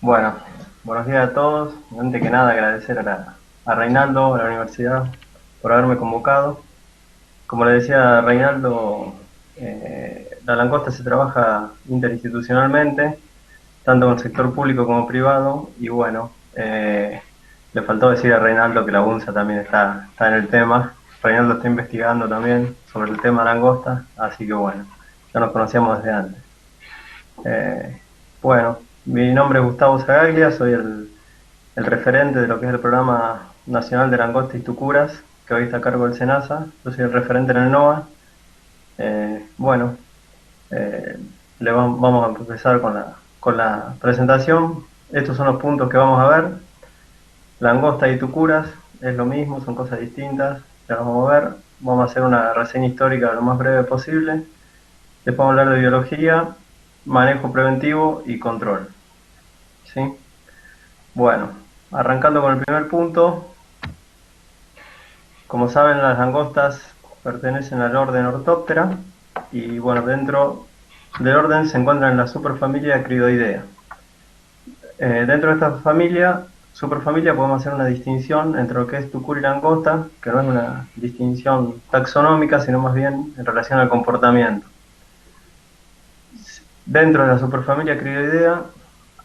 Bueno, buenos días a todos. Antes que nada agradecer a Reinaldo, a la universidad, por haberme convocado. Como le decía a Reinaldo, la langosta se trabaja interinstitucionalmente, tanto en el sector público como privado, y bueno, le faltó decir a Reinaldo que la UNSA también está en el tema. Reinaldo está investigando también sobre el tema langosta, así que bueno, ya nos conocíamos desde antes. Eh, bueno, mi nombre es Gustavo Zagaglia, soy el referente de lo que es el Programa Nacional de Langosta y Tucuras, que hoy está a cargo del SENASA. Yo soy el referente en el NOA. Bueno, eh, vamos a empezar con la presentación. Estos son los puntos que vamos a ver. Langosta y tucuras es lo mismo, son cosas distintas. Ya los vamos a ver. Vamos a hacer una reseña histórica lo más breve posible. Después vamos a hablar de biología, manejo preventivo y control. ¿Sí? Bueno, arrancando con el primer punto, como saben, las langostas pertenecen al orden Orthoptera y bueno, dentro del orden se encuentran en la superfamilia Cridoidea. Dentro de esta superfamilia, podemos hacer una distinción entre lo que es tucur y langosta, que no es una distinción taxonómica, sino más bien en relación al comportamiento. Dentro de la superfamilia Cridoidea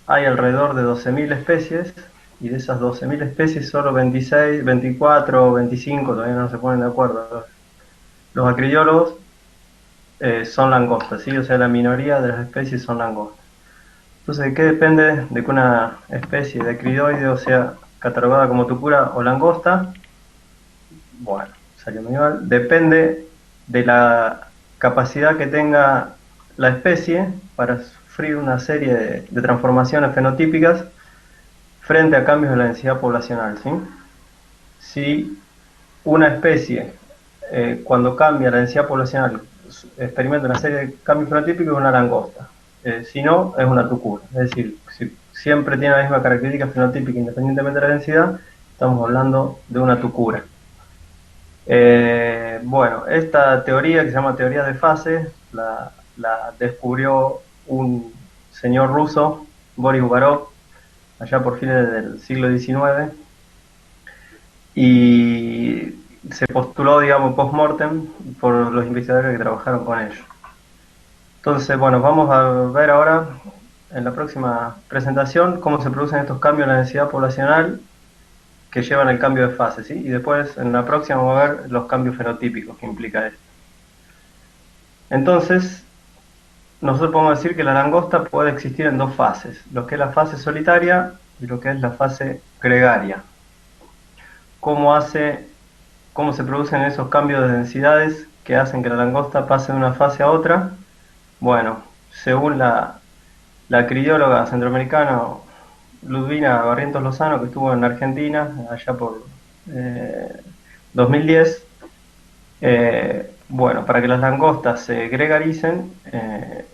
hay alrededor de 12.000 especies, y de esas 12.000 especies solo 26, 24 o 25 todavía no se ponen de acuerdo. Los acriólogos son langostas, ¿sí? O sea, la minoría de las especies son langostas. Entonces, ¿de qué depende de que una especie de acridoide sea catalogada como tucura o langosta? Bueno, salió muy mal. Depende de la capacidad que tenga la especie para sufrir una serie de transformaciones fenotípicas frente a cambios de la densidad poblacional, ¿sí? Si una especie, cuando cambia la densidad poblacional, experimenta una serie de cambios fenotípicos, es una langosta. Si no, es una tucura. Es decir, si siempre tiene la misma característica fenotípica independientemente de la densidad, estamos hablando de una tucura. Bueno, esta teoría, que se llama teoría de fases, la descubrió un señor ruso, Boris Bugarov, allá por fines del siglo XIX, y se postuló, digamos, post-mortem por los investigadores que trabajaron con ellos. Entonces, bueno, vamos a ver ahora en la próxima presentación cómo se producen estos cambios en la densidad poblacional que llevan al cambio de fase, ¿sí? Y después en la próxima vamos a ver los cambios fenotípicos que implica esto. Entonces, nosotros podemos decir que la langosta puede existir en dos fases, lo que es la fase solitaria y lo que es la fase gregaria. ¿Cómo cómo se producen esos cambios de densidades que hacen que la langosta pase de una fase a otra? Bueno, según la crióloga centroamericana Ludvina Barrientos Lozano, que estuvo en Argentina allá por eh, 2010, bueno, para que las langostas se gregaricen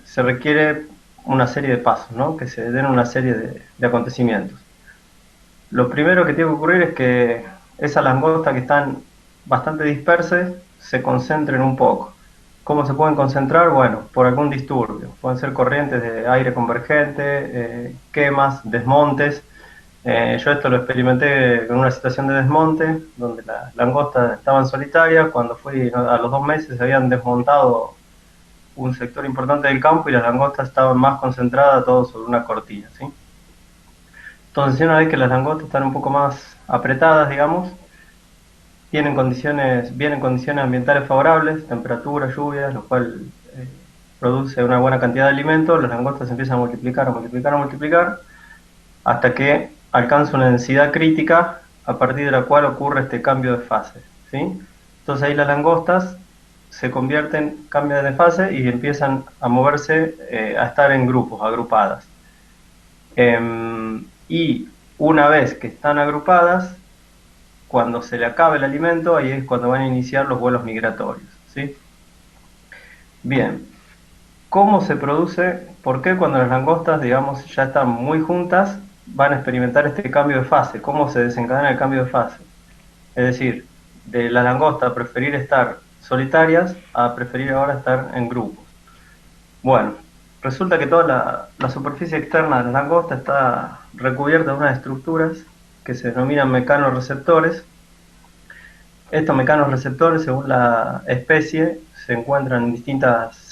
se requiere una serie de pasos, ¿no? Que se den una serie de acontecimientos. Lo primero que tiene que ocurrir es que esas langostas que están bastante dispersas se concentren un poco. ¿Cómo se pueden concentrar? Bueno, por algún disturbio. Pueden ser corrientes de aire convergente, quemas, desmontes. Yo esto lo experimenté en una situación de desmonte, donde las langostas estaban solitarias. Cuando fui a los 2 meses se habían desmontado un sector importante del campo y las langostas estaban más concentradas todo sobre una cortina, ¿sí? Entonces, una vez que las langostas están un poco más apretadas, digamos, vienen condiciones ambientales favorables, temperatura, lluvias, lo cual produce una buena cantidad de alimentos, las langostas se empiezan a multiplicar, a multiplicar, a multiplicar, hasta que alcanza una densidad crítica a partir de la cual ocurre este cambio de fase, ¿sí? Entonces ahí las langostas se convierten, cambian de fase y empiezan a moverse, a estar en grupos, agrupadas. Y una vez que están agrupadas, cuando se le acabe el alimento, ahí es cuando van a iniciar los vuelos migratorios, ¿sí? Bien, ¿cómo se produce? ¿Por qué cuando las langostas, digamos, ya están muy juntas, van a experimentar este cambio de fase? ¿Cómo se desencadena el cambio de fase? Es decir, de la langosta a preferir estar solitarias a preferir ahora estar en grupos. Bueno, resulta que toda la superficie externa de la langosta está recubiertas de unas estructuras que se denominan mecanorreceptores. Estos mecanorreceptores, según la especie, se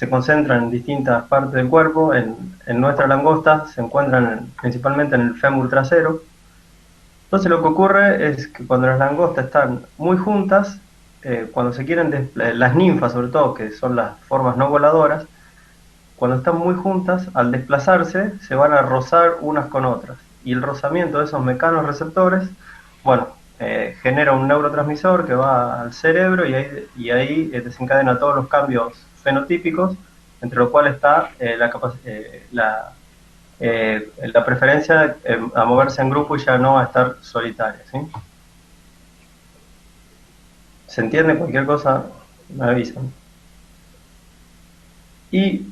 concentran en distintas partes del cuerpo. En nuestra langosta se encuentran principalmente en el fémur trasero. Entonces lo que ocurre es que cuando las langostas están muy juntas, cuando se quieren, las ninfas sobre todo, que son las formas no voladoras, cuando están muy juntas, al desplazarse, se van a rozar unas con otras. Y el rozamiento de esos mecanorreceptores, bueno, genera un neurotransmisor que va al cerebro y ahí desencadena todos los cambios fenotípicos, entre los cuales está la preferencia a moverse en grupo y ya no a estar solitaria, ¿sí? ¿Se entiende? Cualquier cosa me avisan. ¿Y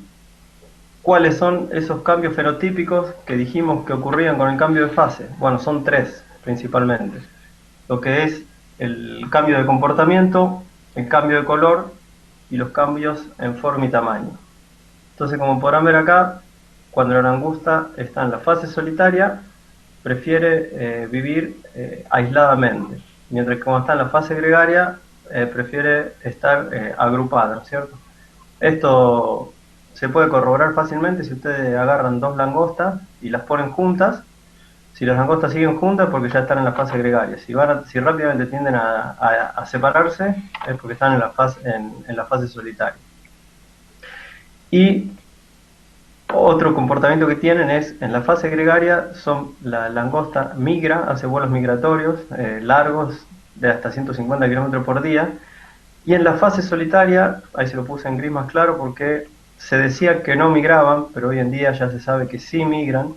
cuáles son esos cambios fenotípicos que dijimos que ocurrían con el cambio de fase? Bueno, son tres principalmente. Lo que es el cambio de comportamiento, el cambio de color y los cambios en forma y tamaño. Entonces, como podrán ver acá, cuando la langosta está en la fase solitaria, prefiere vivir aisladamente, mientras que cuando está en la fase gregaria, prefiere estar agrupada, ¿cierto? Esto se puede corroborar fácilmente si ustedes agarran dos langostas y las ponen juntas. Si las langostas siguen juntas, porque ya están en la fase gregaria. Si rápidamente tienden a separarse, es porque están en la fase solitaria. Y otro comportamiento que tienen es, en la fase gregaria, la langosta migra, hace vuelos migratorios largos de hasta 150 km por día. Y en la fase solitaria, ahí se lo puse en gris más claro porque se decía que no migraban, pero hoy en día ya se sabe que sí migran.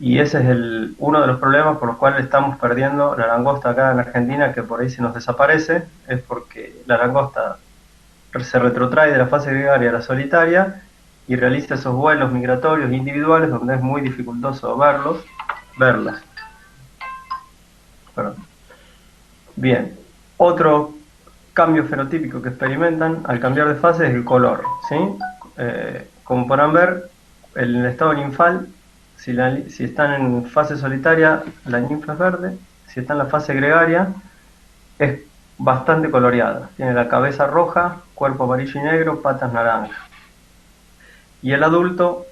Y ese es uno de los problemas por los cuales estamos perdiendo la langosta acá en Argentina, que por ahí se nos desaparece, es porque la langosta se retrotrae de la fase gregaria a la solitaria y realiza esos vuelos migratorios individuales donde es muy dificultoso verlas. Perdón. Bien, otro cambio fenotípico que experimentan al cambiar de fase es el color, ¿sí? Como podrán ver, en el estado ninfal, si están en fase solitaria, la ninfa es verde. Si está en la fase gregaria, es bastante coloreada. Tiene la cabeza roja, cuerpo amarillo y negro, patas naranjas. Y el adulto,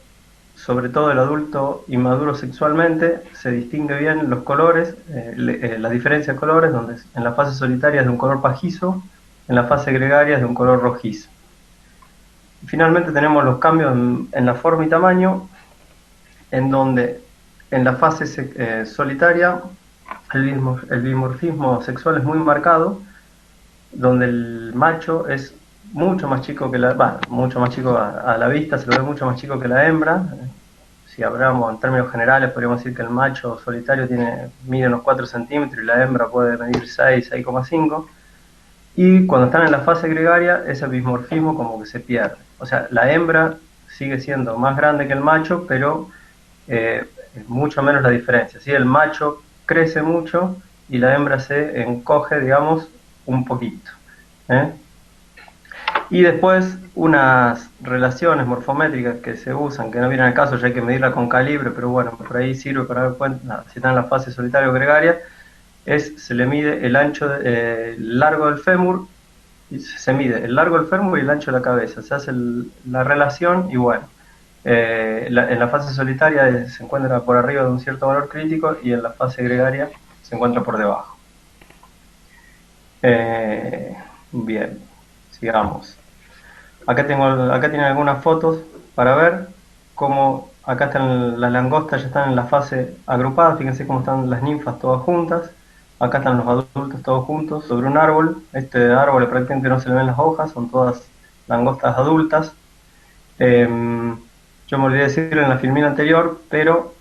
sobre todo el adulto inmaduro sexualmente, se distingue bien los colores, la diferencia de colores, donde en la fase solitaria es de un color pajizo, en la fase gregaria es de un color rojizo. Y finalmente tenemos los cambios en la forma y tamaño, en donde en la fase solitaria el dimorfismo sexual es muy marcado, donde el macho es mucho más chico que mucho más chico a la vista, se lo ve mucho más chico que la hembra. Si hablamos en términos generales, podríamos decir que el macho solitario mide unos 4 centímetros y la hembra puede medir 6, 6,5. Y cuando están en la fase gregaria, ese bismorfismo como que se pierde. O sea, la hembra sigue siendo más grande que el macho, pero mucho menos la diferencia. ¿Sí? El macho crece mucho y la hembra se encoge, digamos, un poquito. Y después unas relaciones morfométricas que se usan, que no vienen al caso, ya hay que medirla con calibre, pero bueno, por ahí sirve para dar cuenta, si está en la fase solitaria o gregaria, se le mide el largo del fémur, y se mide el largo del fémur y el ancho de la cabeza, se hace la relación y bueno, en la fase solitaria se encuentra por arriba de un cierto valor crítico y en la fase gregaria se encuentra por debajo. Bien, sigamos. Acá tienen algunas fotos para ver cómo acá están las langostas, ya están en la fase agrupada. Fíjense cómo están las ninfas todas juntas. Acá están los adultos todos juntos sobre un árbol. Este árbol prácticamente no se le ven las hojas, son todas langostas adultas. Yo me olvidé decirlo en la filmina anterior, pero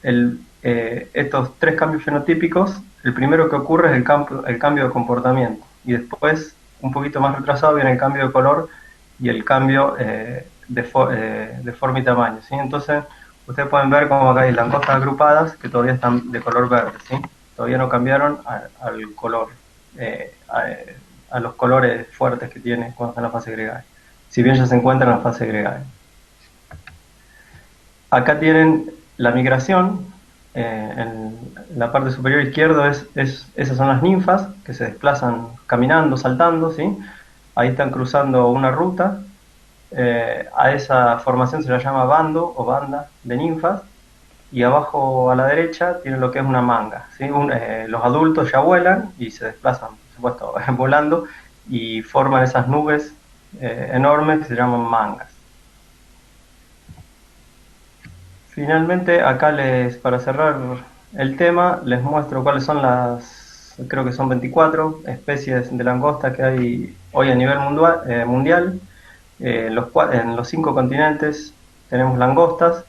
estos tres cambios fenotípicos, el primero que ocurre es el cambio de comportamiento. Y después, un poquito más retrasado, viene el cambio de color y el cambio de forma y tamaño, ¿sí? Entonces, ustedes pueden ver como acá hay langostas agrupadas que todavía están de color verde, ¿sí? Todavía no cambiaron al color, a los colores fuertes que tiene cuando está en la fase gregaria, si bien ya se encuentra en la fase gregaria. Acá tienen la migración. en la parte superior izquierda esas son las ninfas que se desplazan caminando, saltando, ¿sí? Ahí están cruzando una ruta. A esa formación se la llama bando o banda de ninfas. Y abajo a la derecha tiene lo que es una manga, ¿sí? Los adultos ya vuelan y se desplazan, por supuesto, volando y forman esas nubes enormes que se llaman mangas. Finalmente, acá para cerrar el tema, les muestro cuáles son creo que son 24 especies de langosta que hay hoy a nivel mundial. En los 5 continentes tenemos langostas.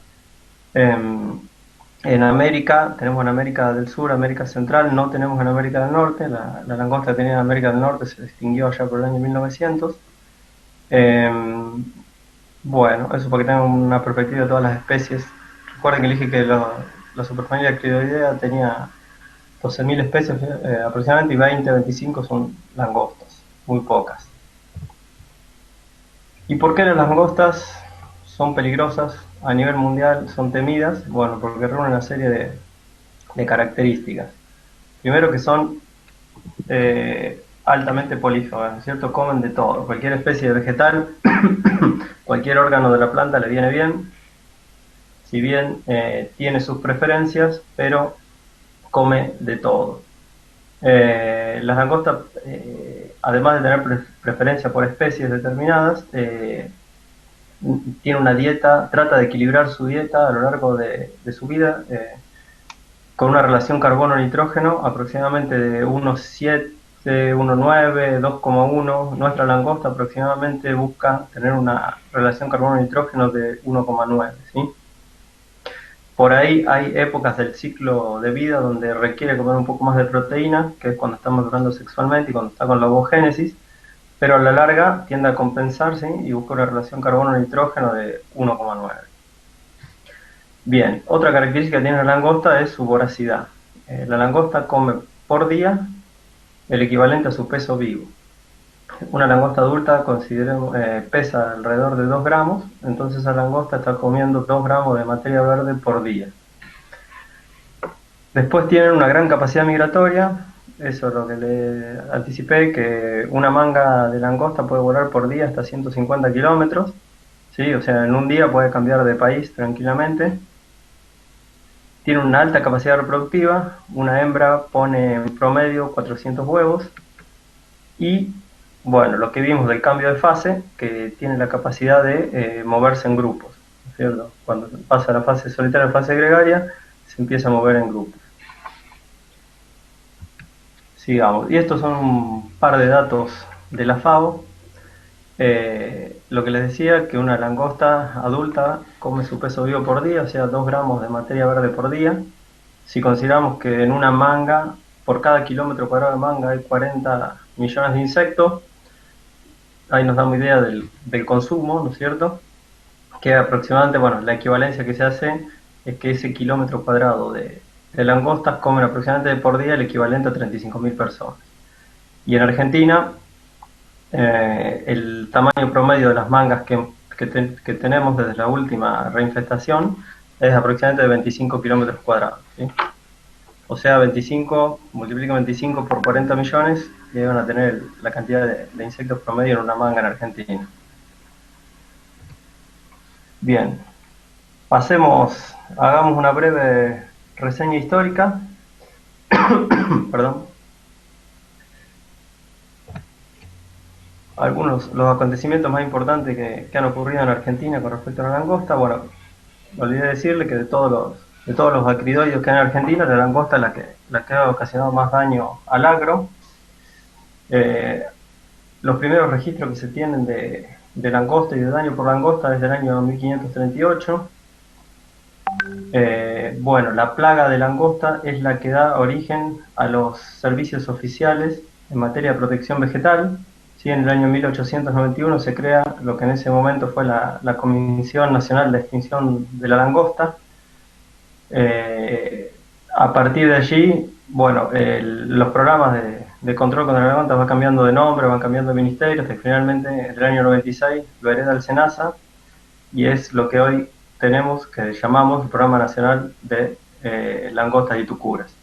En América, tenemos en América del Sur, América Central, no tenemos en América del Norte. La langosta que tenía en América del Norte se extinguió allá por el año 1900. Eh, bueno, eso para que tengan una perspectiva de todas las especies. Recuerden que dije que la superfamilia Cridoidea tenía 12.000 especies aproximadamente, y 25 son langostas, muy pocas. ¿Y por qué las langostas son peligrosas a nivel mundial, son temidas? Bueno, porque reúnen una serie de características. Primero que son altamente polífagas, ¿no es cierto? Comen de todo, cualquier especie de vegetal, cualquier órgano de la planta le viene bien, si bien tiene sus preferencias, pero come de todo. Las langostas, además de tener preferencia por especies determinadas, tiene una dieta, trata de equilibrar su dieta a lo largo de su vida, con una relación carbono-nitrógeno aproximadamente de 1,7, 1,9, 2,1. Nuestra langosta aproximadamente busca tener una relación carbono-nitrógeno de 1,9, ¿sí? Por ahí hay épocas del ciclo de vida donde requiere comer un poco más de proteína, que es cuando está madurando sexualmente y cuando está con la ovogénesis, pero a la larga tiende a compensarse y busca una relación carbono-nitrógeno de 1,9. Bien, otra característica que tiene la langosta es su voracidad. La langosta come por día el equivalente a su peso vivo. Una langosta adulta pesa alrededor de 2 gramos, entonces la langosta está comiendo 2 gramos de materia verde por día. Después tienen una gran capacidad migratoria, eso es lo que le anticipé, que una manga de langosta puede volar por día hasta 150 kilómetros, ¿sí? O sea, en un día puede cambiar de país tranquilamente. Tiene una alta capacidad reproductiva, una hembra pone en promedio 400 huevos y, bueno, lo que vimos del cambio de fase, que tiene la capacidad de moverse en grupos, ¿no es cierto? Cuando pasa la fase solitaria a la fase gregaria, se empieza a mover en grupos. Sigamos. Y estos son un par de datos de la FAO. Lo que les decía, que una langosta adulta come su peso vivo por día, o sea, 2 gramos de materia verde por día. Si consideramos que en una manga, por cada kilómetro cuadrado de manga hay 40 millones de insectos, ahí nos da una idea del consumo, ¿no es cierto? Que aproximadamente, bueno, la equivalencia que se hace es que ese kilómetro cuadrado de langostas comen aproximadamente por día el equivalente a 35.000 personas. Y en Argentina, el tamaño promedio de las mangas que tenemos desde la última reinfestación es aproximadamente de 25 kilómetros cuadrados, ¿sí? O sea, 25, multiplica 25 por 40 millones y van a tener la cantidad de insectos promedio en una manga en Argentina. Bien, hagamos una breve reseña histórica. Perdón. Los acontecimientos más importantes que han ocurrido en Argentina con respecto a la langosta. Bueno, olvidé decirle que de todos los acridoides que hay en Argentina, la langosta es la que ha ocasionado más daño al agro. Los primeros registros que se tienen de langosta y de daño por langosta desde el año 1538. Bueno, la plaga de langosta es la que da origen a los servicios oficiales en materia de protección vegetal. Sí, en el año 1891 se crea lo que en ese momento fue la Comisión Nacional de Extinción de la Langosta. A partir de allí, bueno, los programas de control contra la langosta van cambiando de nombre, van cambiando de ministerio, hasta que finalmente en el año 96 lo hereda el SENASA y es lo que hoy tenemos, que llamamos el Programa Nacional de langostas y tucuras.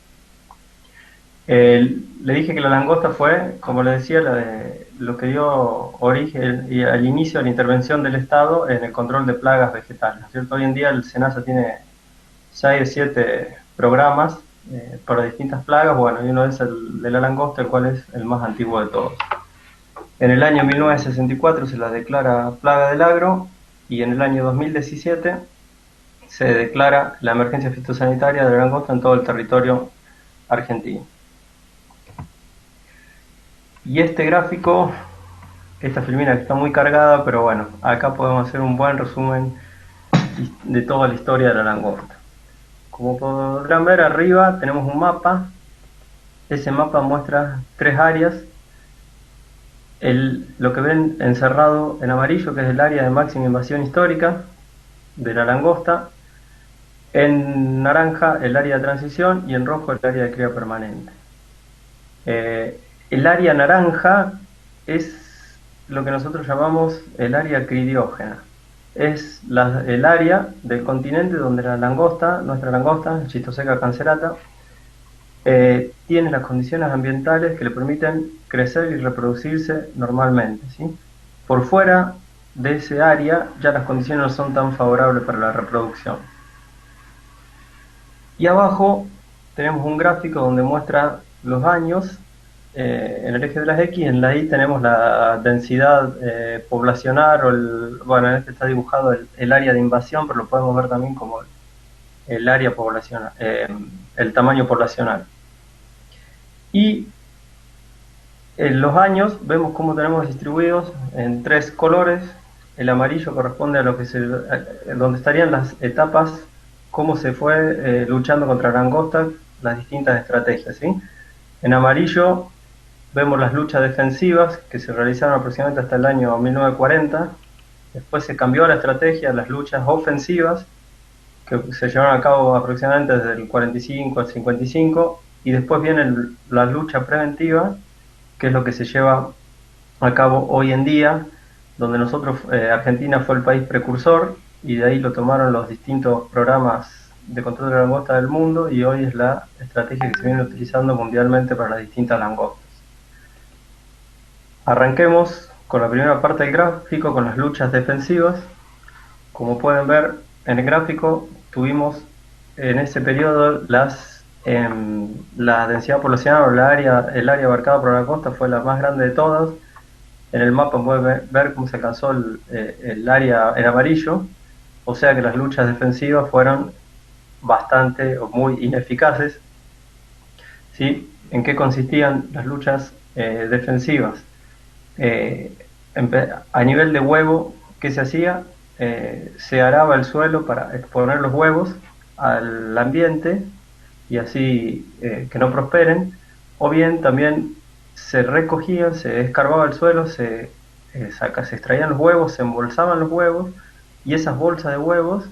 Le dije que la langosta fue, como le decía, lo que dio origen y al inicio a la intervención del Estado en el control de plagas vegetales, ¿no es cierto? Hoy en día el SENASA tiene 6 o 7 programas para distintas plagas, bueno, y uno es el de la langosta, el cual es el más antiguo de todos. En el año 1964 se la declara plaga del agro y en el año 2017 se declara la emergencia fitosanitaria de la langosta en todo el territorio argentino. Y este gráfico, esta filmina que está muy cargada, pero bueno, acá podemos hacer un buen resumen de toda la historia de la langosta. Como podrán ver arriba tenemos un mapa. Ese mapa muestra 3 áreas. Lo que ven encerrado en amarillo, que es el área de máxima invasión histórica de la langosta. En naranja el área de transición y en rojo el área de cría permanente. El área naranja es lo que nosotros llamamos el área cridiógena. Es el área del continente donde la langosta, nuestra langosta, Schistoseca cancerata, tiene las condiciones ambientales que le permiten crecer y reproducirse normalmente, ¿sí? Por fuera de ese área ya las condiciones no son tan favorables para la reproducción. Y abajo tenemos un gráfico donde muestra los años en el eje de las X. En la Y tenemos la densidad poblacional, bueno, en este está dibujado el área de invasión, pero lo podemos ver también como el área poblacional, el tamaño poblacional. Y en los años vemos cómo tenemos distribuidos en 3 colores. El amarillo corresponde a lo que donde estarían las etapas, cómo se fue luchando contra la langosta, las distintas estrategias, ¿sí? En amarillo vemos las luchas defensivas que se realizaron aproximadamente hasta el año 1940. Después se cambió la estrategia a las luchas ofensivas, que se llevaron a cabo aproximadamente desde el 45 al 55. Y después viene la lucha preventiva, que es lo que se lleva a cabo hoy en día, donde nosotros, Argentina fue el país precursor, y de ahí lo tomaron los distintos programas de control de la langosta del mundo, y hoy es la estrategia que se viene utilizando mundialmente para las distintas langostas. Arranquemos con la primera parte del gráfico, con las luchas defensivas. Como pueden ver en el gráfico, tuvimos en ese periodo la densidad poblacional, o el área abarcada por la langosta fue la más grande de todas. En el mapa pueden ver cómo se alcanzó el área en amarillo, o sea que las luchas defensivas fueron bastante o muy ineficaces, ¿sí? ¿En qué consistían las luchas defensivas? A nivel de huevo, ¿qué se hacía? Se araba el suelo para exponer los huevos al ambiente y así que no prosperen, o bien también se recogían, se escarbaba el suelo, se extraían los huevos, se embolsaban los huevos, y esas bolsas de huevos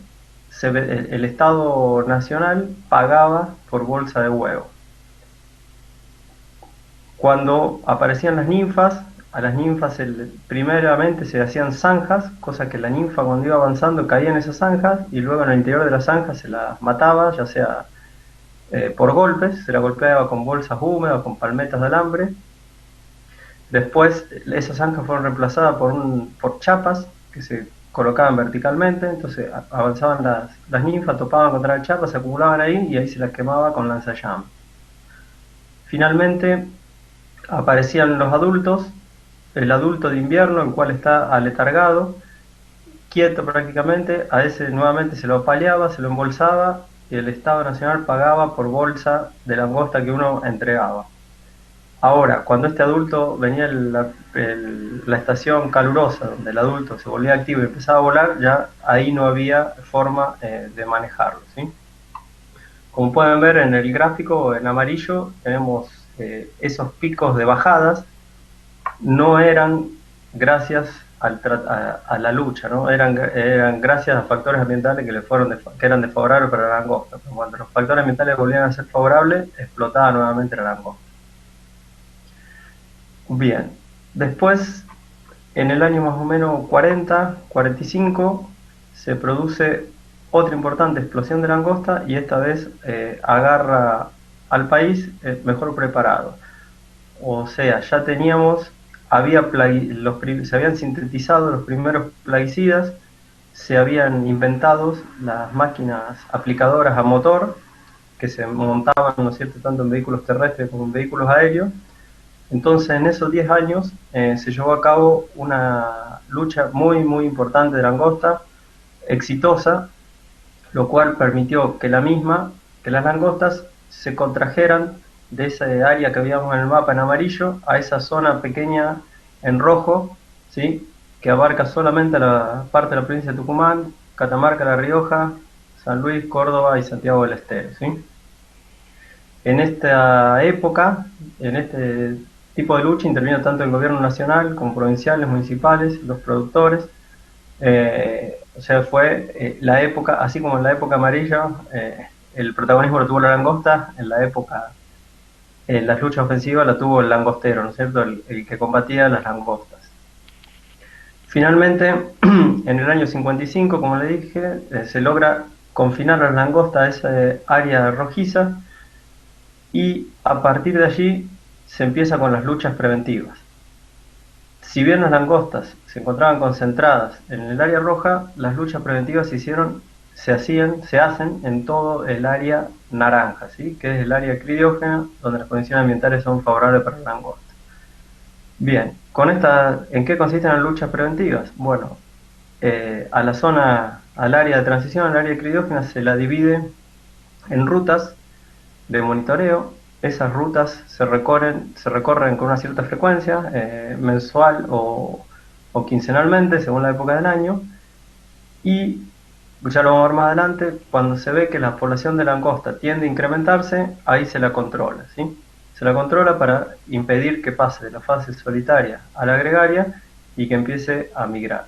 el Estado Nacional pagaba por bolsa de huevos. Cuando aparecían las ninfas, a las ninfas primeramente se hacían zanjas, cosa que la ninfa cuando iba avanzando caía en esas zanjas, y luego en el interior de las zanjas se las mataba, ya sea por golpes, se la golpeaba con bolsas húmedas, con palmetas de alambre. Después esas zanjas fueron reemplazadas por chapas que se colocaban verticalmente, entonces avanzaban las ninfas, topaban contra las chapas, se acumulaban ahí y ahí se las quemaba con lanzallamas. Finalmente aparecían los adultos, el adulto de invierno, el cual está aletargado, quieto prácticamente, a ese nuevamente se lo apaleaba, se lo embolsaba, y el Estado Nacional pagaba por bolsa de langosta que uno entregaba. Ahora, cuando este adulto venía la estación calurosa, donde el adulto se volvía activo y empezaba a volar, ya ahí no había forma de manejarlo, ¿sí? Como pueden ver en el gráfico en amarillo, tenemos esos picos de bajadas, no eran gracias a la lucha, ¿no? Eran gracias a factores ambientales que eran desfavorables para la langosta. Pero cuando los factores ambientales volvían a ser favorables, explotaba nuevamente la langosta. Bien, después, en el año más o menos 40, 45, se produce otra importante explosión de langosta y esta vez agarra al país mejor preparado. O sea, ya teníamos, se habían sintetizado los primeros plaguicidas, se habían inventado las máquinas aplicadoras a motor que se montaban, ¿no es cierto?, tanto en vehículos terrestres como en vehículos aéreos. Entonces, en esos 10 años se llevó a cabo una lucha muy, muy importante de langosta, exitosa, lo cual permitió que que las langostas se contrajeran de esa área que veíamos en el mapa en amarillo a esa zona pequeña en rojo, ¿sí?, que abarca solamente la parte de la provincia de Tucumán, Catamarca, La Rioja, San Luis, Córdoba y Santiago del Estero, ¿sí? En esta época, en este tipo de lucha, intervino tanto el gobierno nacional como provinciales, municipales, los productores. O sea, fue la época, así como en la época amarilla, el protagonismo lo tuvo la langosta, en la época, en las luchas ofensivas la tuvo el langostero, ¿no es cierto?, el que combatía las langostas. Finalmente, en el año 55, como le dije, se logra confinar las langostas a esa área rojiza y a partir de allí se empieza con las luchas preventivas. Si bien las langostas se encontraban concentradas en el área roja, las luchas preventivas se hacen en todo el área naranja, ¿sí?, que es el área cridiógena, donde las condiciones ambientales son favorables para la langosta. Bien, ¿en qué consisten las luchas preventivas? Bueno, al área de transición, al área cridiógena, se la divide en rutas de monitoreo. Esas rutas se recorren con una cierta frecuencia, mensual o quincenalmente, según la época del año, y ya lo vamos a ver más adelante, cuando se ve que la población de langosta tiende a incrementarse, ahí se la controla, ¿sí? Se la controla para impedir que pase de la fase solitaria a la gregaria y que empiece a migrar.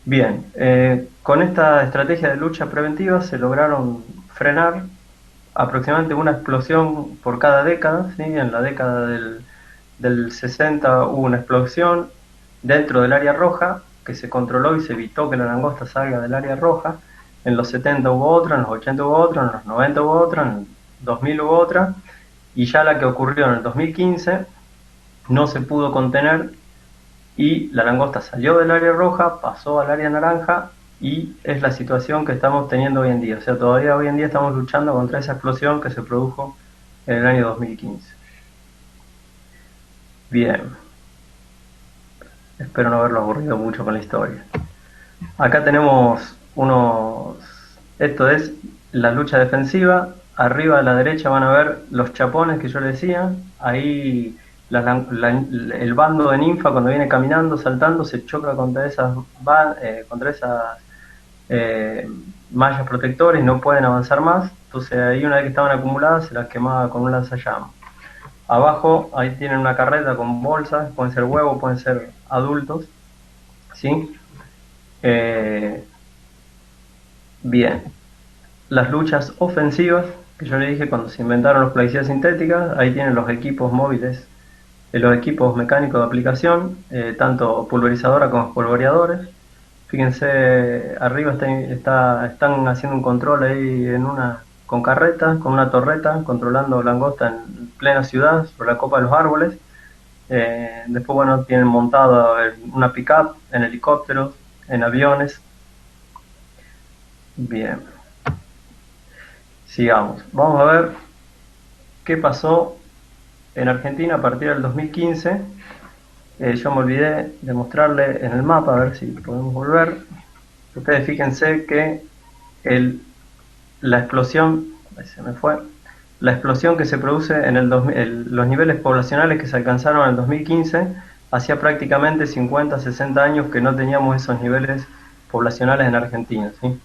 Bien, con esta estrategia de lucha preventiva se lograron frenar aproximadamente una explosión por cada década, ¿sí? En la década del 60 hubo una explosión dentro del área roja que se controló y se evitó que la langosta salga del área roja. En los 70 hubo otra, en los 80 hubo otra, en los 90 hubo otra, en el 2000 hubo otra, y ya la que ocurrió en el 2015 no se pudo contener y la langosta salió del área roja, pasó al área naranja y es la situación que estamos teniendo hoy en día. O sea, todavía hoy en día estamos luchando contra esa explosión que se produjo en el año 2015. Bien, espero no haberlo aburrido mucho con la historia. Acá tenemos esto es la lucha defensiva. Arriba a la derecha van a ver los chapones que yo les decía. Ahí el bando de ninfa, cuando viene caminando, saltando, se choca contra esas mallas protectores y no pueden avanzar más. Entonces ahí, una vez que estaban acumuladas, se las quemaba con un lanzallamas. Abajo ahí tienen una carreta con bolsas, pueden ser huevos, pueden ser adultos, ¿sí? Bien, las luchas ofensivas, que yo le dije cuando se inventaron los plaguicidas sintéticas, ahí tienen los equipos móviles, los equipos mecánicos de aplicación, tanto pulverizadora como espolvoreadores. Fíjense, arriba están haciendo un control ahí con carretas, con una torreta, controlando langosta en plena ciudad, sobre la copa de los árboles. Después, bueno, tienen montado una pick-up, en helicópteros, en aviones. Bien, sigamos. Vamos a ver qué pasó en Argentina a partir del 2015. Yo me olvidé de mostrarle en el mapa, a ver si podemos volver. Ustedes fíjense que la explosión, se me fue, la explosión que se produce en los niveles poblacionales que se alcanzaron en el 2015, hacía prácticamente 50, 60 años que no teníamos esos niveles poblacionales en Argentina, ¿sí?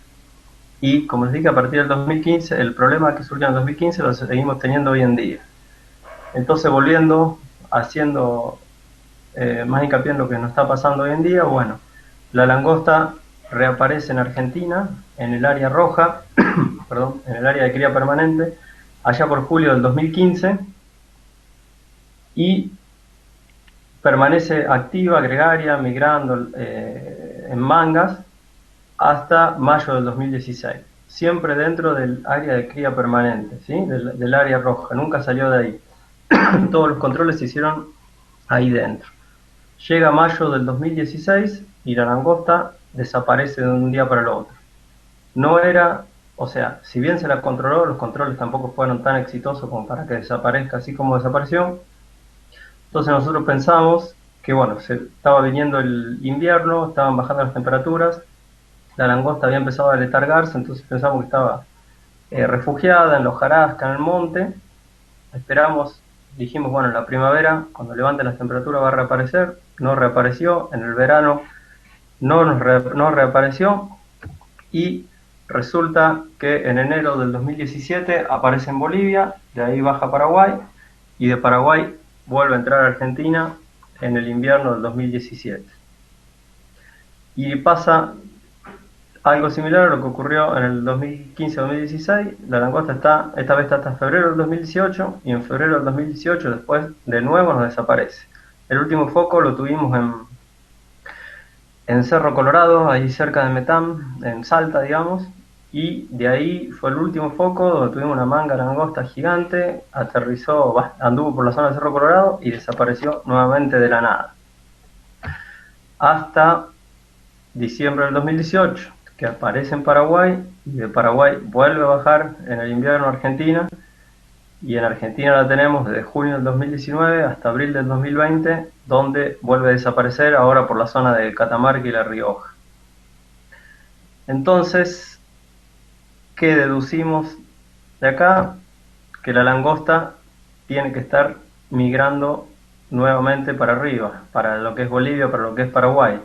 Y como les dije, a partir del 2015, el problema que surgió en el 2015 lo seguimos teniendo hoy en día. Entonces, haciendo más hincapié en lo que nos está pasando hoy en día, bueno, la langosta reaparece en Argentina, en el área roja, perdón, en el área de cría permanente, allá por julio del 2015, y permanece activa, gregaria, migrando en mangas, hasta mayo del 2016. Siempre dentro del área de cría permanente, ¿sí? Del área roja, nunca salió de ahí. Todos los controles se hicieron ahí dentro. Llega mayo del 2016 y la langosta desaparece de un día para el otro. No era, o sea, si bien se la controló, los controles tampoco fueron tan exitosos como para que desaparezca así como desapareció. Entonces nosotros pensamos que, bueno, se estaba viniendo el invierno, estaban bajando las temperaturas, la langosta había empezado a letargarse, entonces pensamos que estaba refugiada en los jarasca, en el monte. Esperamos, dijimos, bueno, en la primavera, cuando levante las temperaturas va a reaparecer. No reapareció, en el verano no reapareció, y resulta que en enero del 2017 aparece en Bolivia, de ahí baja a Paraguay, y de Paraguay vuelve a entrar a Argentina en el invierno del 2017. Y pasa algo similar a lo que ocurrió en el 2015-2016. La langosta esta vez está hasta febrero del 2018, y en febrero del 2018 después de nuevo nos desaparece. El último foco lo tuvimos en Cerro Colorado, ahí cerca de Metam, en Salta, digamos, y de ahí fue el último foco donde tuvimos una manga langosta gigante, aterrizó, anduvo por la zona de Cerro Colorado y desapareció nuevamente de la nada. Hasta diciembre del 2018, que aparece en Paraguay, y de Paraguay vuelve a bajar en el invierno a Argentina, y en Argentina la tenemos desde junio del 2019 hasta abril del 2020, donde vuelve a desaparecer ahora por la zona de Catamarca y La Rioja. Entonces, ¿qué deducimos de acá? Que la langosta tiene que estar migrando nuevamente para arriba, para lo que es Bolivia, para lo que es Paraguay.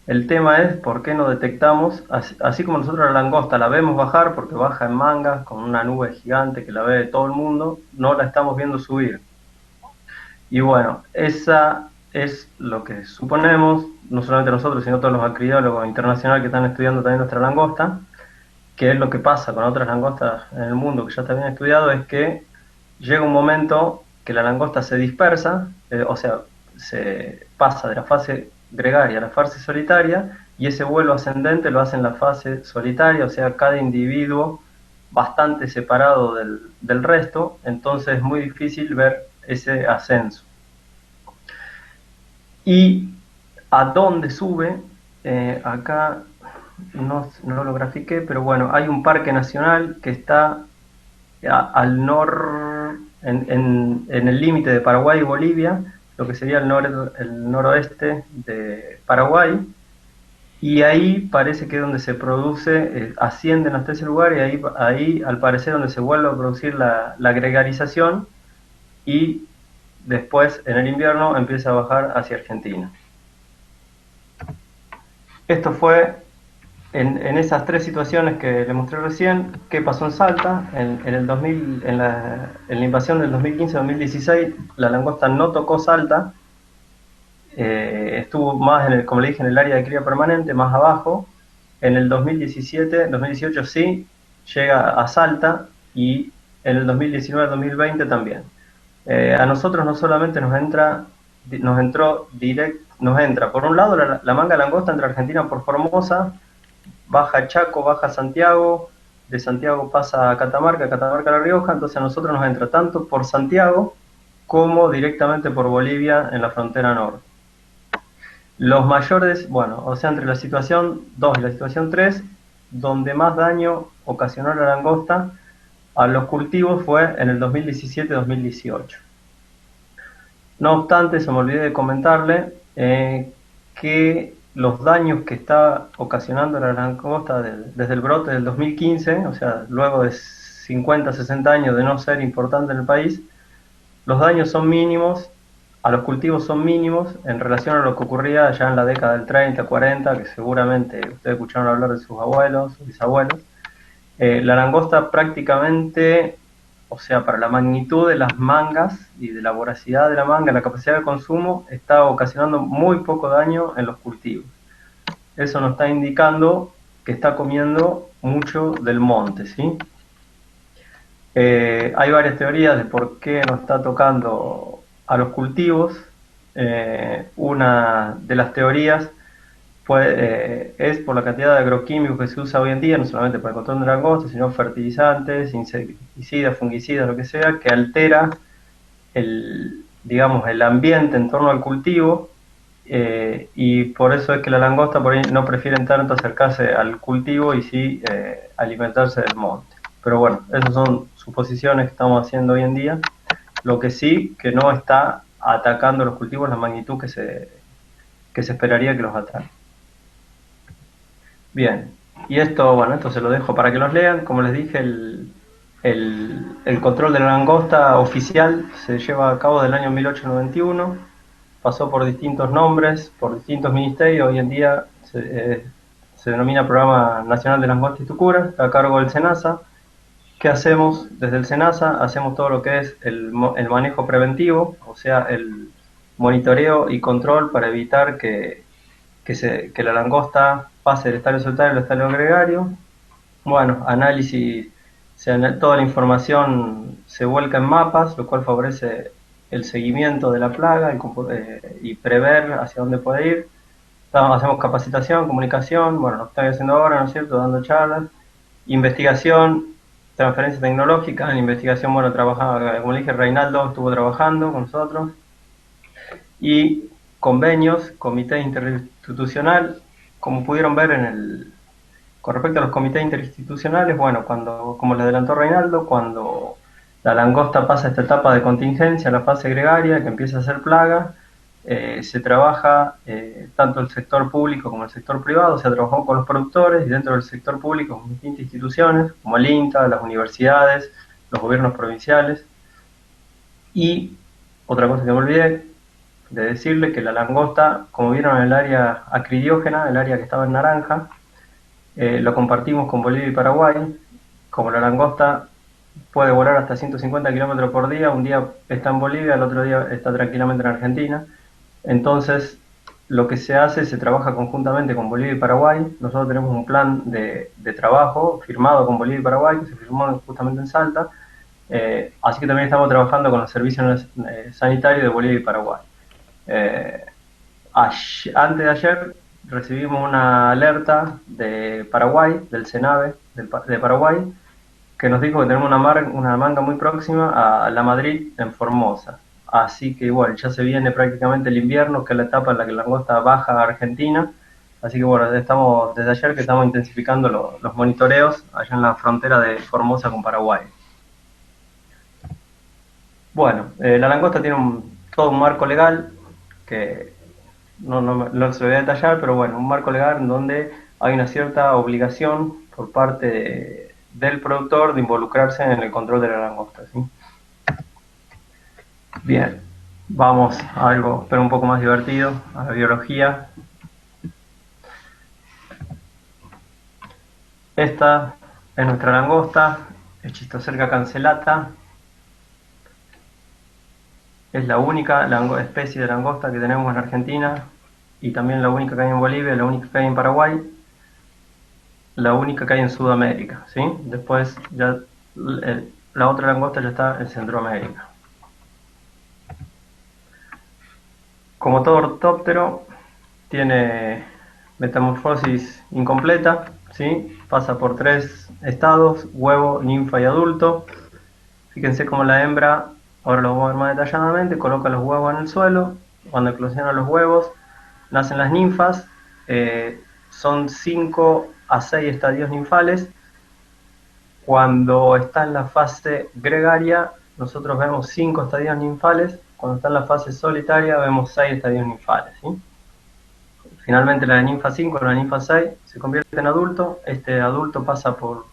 El tema es por qué no detectamos, así como nosotros la langosta la vemos bajar, porque baja en mangas con una nube gigante que la ve todo el mundo, no la estamos viendo subir. Y bueno, esa es lo que suponemos, no solamente nosotros, sino todos los acriólogos internacionales que están estudiando también nuestra langosta, que es lo que pasa con otras langostas en el mundo que ya está bien estudiado, es que llega un momento que la langosta se dispersa, o sea, se pasa de la fase gregaria a la fase solitaria, y ese vuelo ascendente lo hace en la fase solitaria, o sea, cada individuo bastante separado del resto, entonces es muy difícil ver ese ascenso. ¿Y a dónde sube? Acá no lo grafiqué, pero bueno, hay un parque nacional que está al en el límite de Paraguay y Bolivia, lo que sería el noroeste de Paraguay, y ahí parece que es donde se produce, ascienden hasta ese lugar, y ahí al parecer donde se vuelve a producir la gregarización, y después en el invierno empieza a bajar hacia Argentina. Esto fue en esas tres situaciones que le mostré recién. ¿Qué pasó en Salta? En el 2000, en la invasión del 2015-2016, la langosta no tocó Salta, estuvo más, como le dije, en el área de cría permanente, más abajo. En el 2017-2018 sí, llega a Salta, y en el 2019-2020 también. A nosotros no solamente nos entra, por un lado, la manga langosta entre Argentina por Formosa, baja Chaco, baja Santiago, de Santiago pasa a Catamarca, Catamarca a La Rioja, entonces a nosotros nos entra tanto por Santiago como directamente por Bolivia en la frontera norte. Los mayores, bueno, o sea, entre la situación 2 y la situación 3, donde más daño ocasionó la langosta a los cultivos fue en el 2017-2018. No obstante, se me olvidé de comentarle que los daños que está ocasionando la langosta desde el brote del 2015, o sea, luego de 50, 60 años de no ser importante en el país, los daños son mínimos, a los cultivos son mínimos en relación a lo que ocurría ya en la década del 30, 40, que seguramente ustedes escucharon hablar de sus abuelos, sus bisabuelos. La langosta prácticamente, o sea, para la magnitud de las mangas y de la voracidad de la manga, la capacidad de consumo, está ocasionando muy poco daño en los cultivos. Eso nos está indicando que está comiendo mucho del monte, ¿sí? Hay varias teorías de por qué no está tocando a los cultivos. Una de las teorías es por la cantidad de agroquímicos que se usa hoy en día, no solamente para el control de langostas, sino fertilizantes, insecticidas, fungicidas, lo que sea, que altera digamos, el ambiente en torno al cultivo, y por eso es que la langosta por ahí no prefieren tanto acercarse al cultivo y sí alimentarse del monte. Pero bueno, esas son suposiciones que estamos haciendo hoy en día. Lo que sí, que no está atacando los cultivos la magnitud que se esperaría que los ataque. Bien, y esto, bueno, esto se lo dejo para que los lean. Como les dije, el control de la langosta oficial se lleva a cabo del año 1891, pasó por distintos nombres, por distintos ministerios. Hoy en día se denomina Programa Nacional de Langosta y Tucura, está a cargo del SENASA. ¿Qué hacemos desde el SENASA? Hacemos todo lo que es el manejo preventivo, o sea, el monitoreo y control para evitar que la langosta pase del estadio solitario al estadio gregario. Bueno, análisis, toda la información se vuelca en mapas, lo cual favorece el seguimiento de la plaga y prever hacia dónde puede ir. Hacemos capacitación, comunicación, bueno, lo que estoy haciendo ahora, ¿no es cierto?, dando charlas, investigación, transferencia tecnológica. En investigación, bueno, trabajaba, como le dije, Reinaldo estuvo trabajando con nosotros, y convenios, comité interinstitucional. Como pudieron ver con respecto a los comités interinstitucionales, bueno, como le adelantó Reinaldo, cuando la langosta pasa esta etapa de contingencia, la fase gregaria, que empieza a ser plaga, se trabaja tanto el sector público como el sector privado. Se trabajó con los productores, y dentro del sector público con distintas instituciones como el INTA, las universidades, los gobiernos provinciales. Y otra cosa que me olvidé de decirle, que la langosta, como vieron en el área acridiógena, el área que estaba en naranja, lo compartimos con Bolivia y Paraguay. Como la langosta puede volar hasta 150 kilómetros por día, un día está en Bolivia, el otro día está tranquilamente en Argentina. Entonces, lo que se hace, se trabaja conjuntamente con Bolivia y Paraguay. Nosotros tenemos un plan de trabajo firmado con Bolivia y Paraguay, que se firmó justamente en Salta. Así que también estamos trabajando con los servicios sanitarios de Bolivia y Paraguay. Antes de ayer recibimos una alerta de Paraguay, del CENAVE de Paraguay, que nos dijo que tenemos una manga muy próxima a La Madrid, en Formosa. Así que igual, ya se viene prácticamente el invierno, que es la etapa en la que la langosta baja a Argentina. Así que bueno, desde ayer que estamos intensificando los monitoreos allá en la frontera de Formosa con Paraguay. Bueno, la langosta tiene todo un marco legal que no se lo voy a detallar, pero bueno, un marco legal en donde hay una cierta obligación por parte del productor de involucrarse en el control de la langosta, ¿sí? Bien, vamos a algo, pero un poco más divertido, a la biología. Esta es nuestra langosta, Schistocerca cancellata. Es la única especie de langosta que tenemos en Argentina, y también la única que hay en Bolivia, la única que hay en Paraguay, la única que hay en Sudamérica, ¿sí? Después ya la otra langosta ya está en Centroamérica. Como todo ortóptero, tiene metamorfosis incompleta, ¿sí? Pasa por 3 estados: huevo, ninfa y adulto. Fíjense cómo la hembra, ahora lo vamos a ver más detalladamente, coloca los huevos en el suelo. Cuando eclosionan los huevos, nacen las ninfas. Son 5 a 6 estadios ninfales. Cuando está en la fase gregaria, nosotros vemos 5 estadios ninfales. Cuando está en la fase solitaria, vemos 6 estadios ninfales, ¿sí? Finalmente, la ninfa 5, la ninfa 6, se convierte en adulto. Este adulto pasa por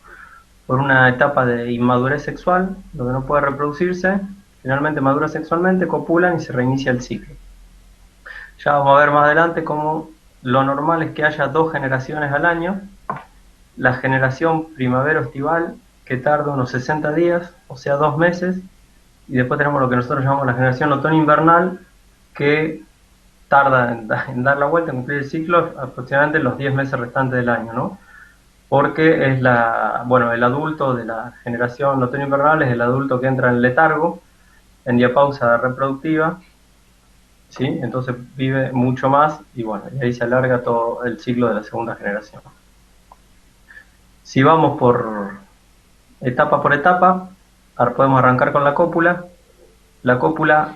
una etapa de inmadurez sexual, donde no puede reproducirse. Finalmente madura sexualmente, copulan y se reinicia el ciclo. Ya vamos a ver más adelante cómo lo normal es que haya 2 generaciones al año. La generación primavero-estival, que tarda unos 60 días, o sea 2 meses, y después tenemos lo que nosotros llamamos la generación otoño-invernal, que tarda en dar la vuelta, en cumplir el ciclo, aproximadamente los 10 meses restantes del año, ¿no? Porque es el adulto de la generación otoño-invernal es el adulto que entra en letargo, en diapausa reproductiva, ¿sí? Entonces vive mucho más y bueno, y ahí se alarga todo el ciclo de la segunda generación. Si vamos por etapa, ahora podemos arrancar con la cópula. La cópula,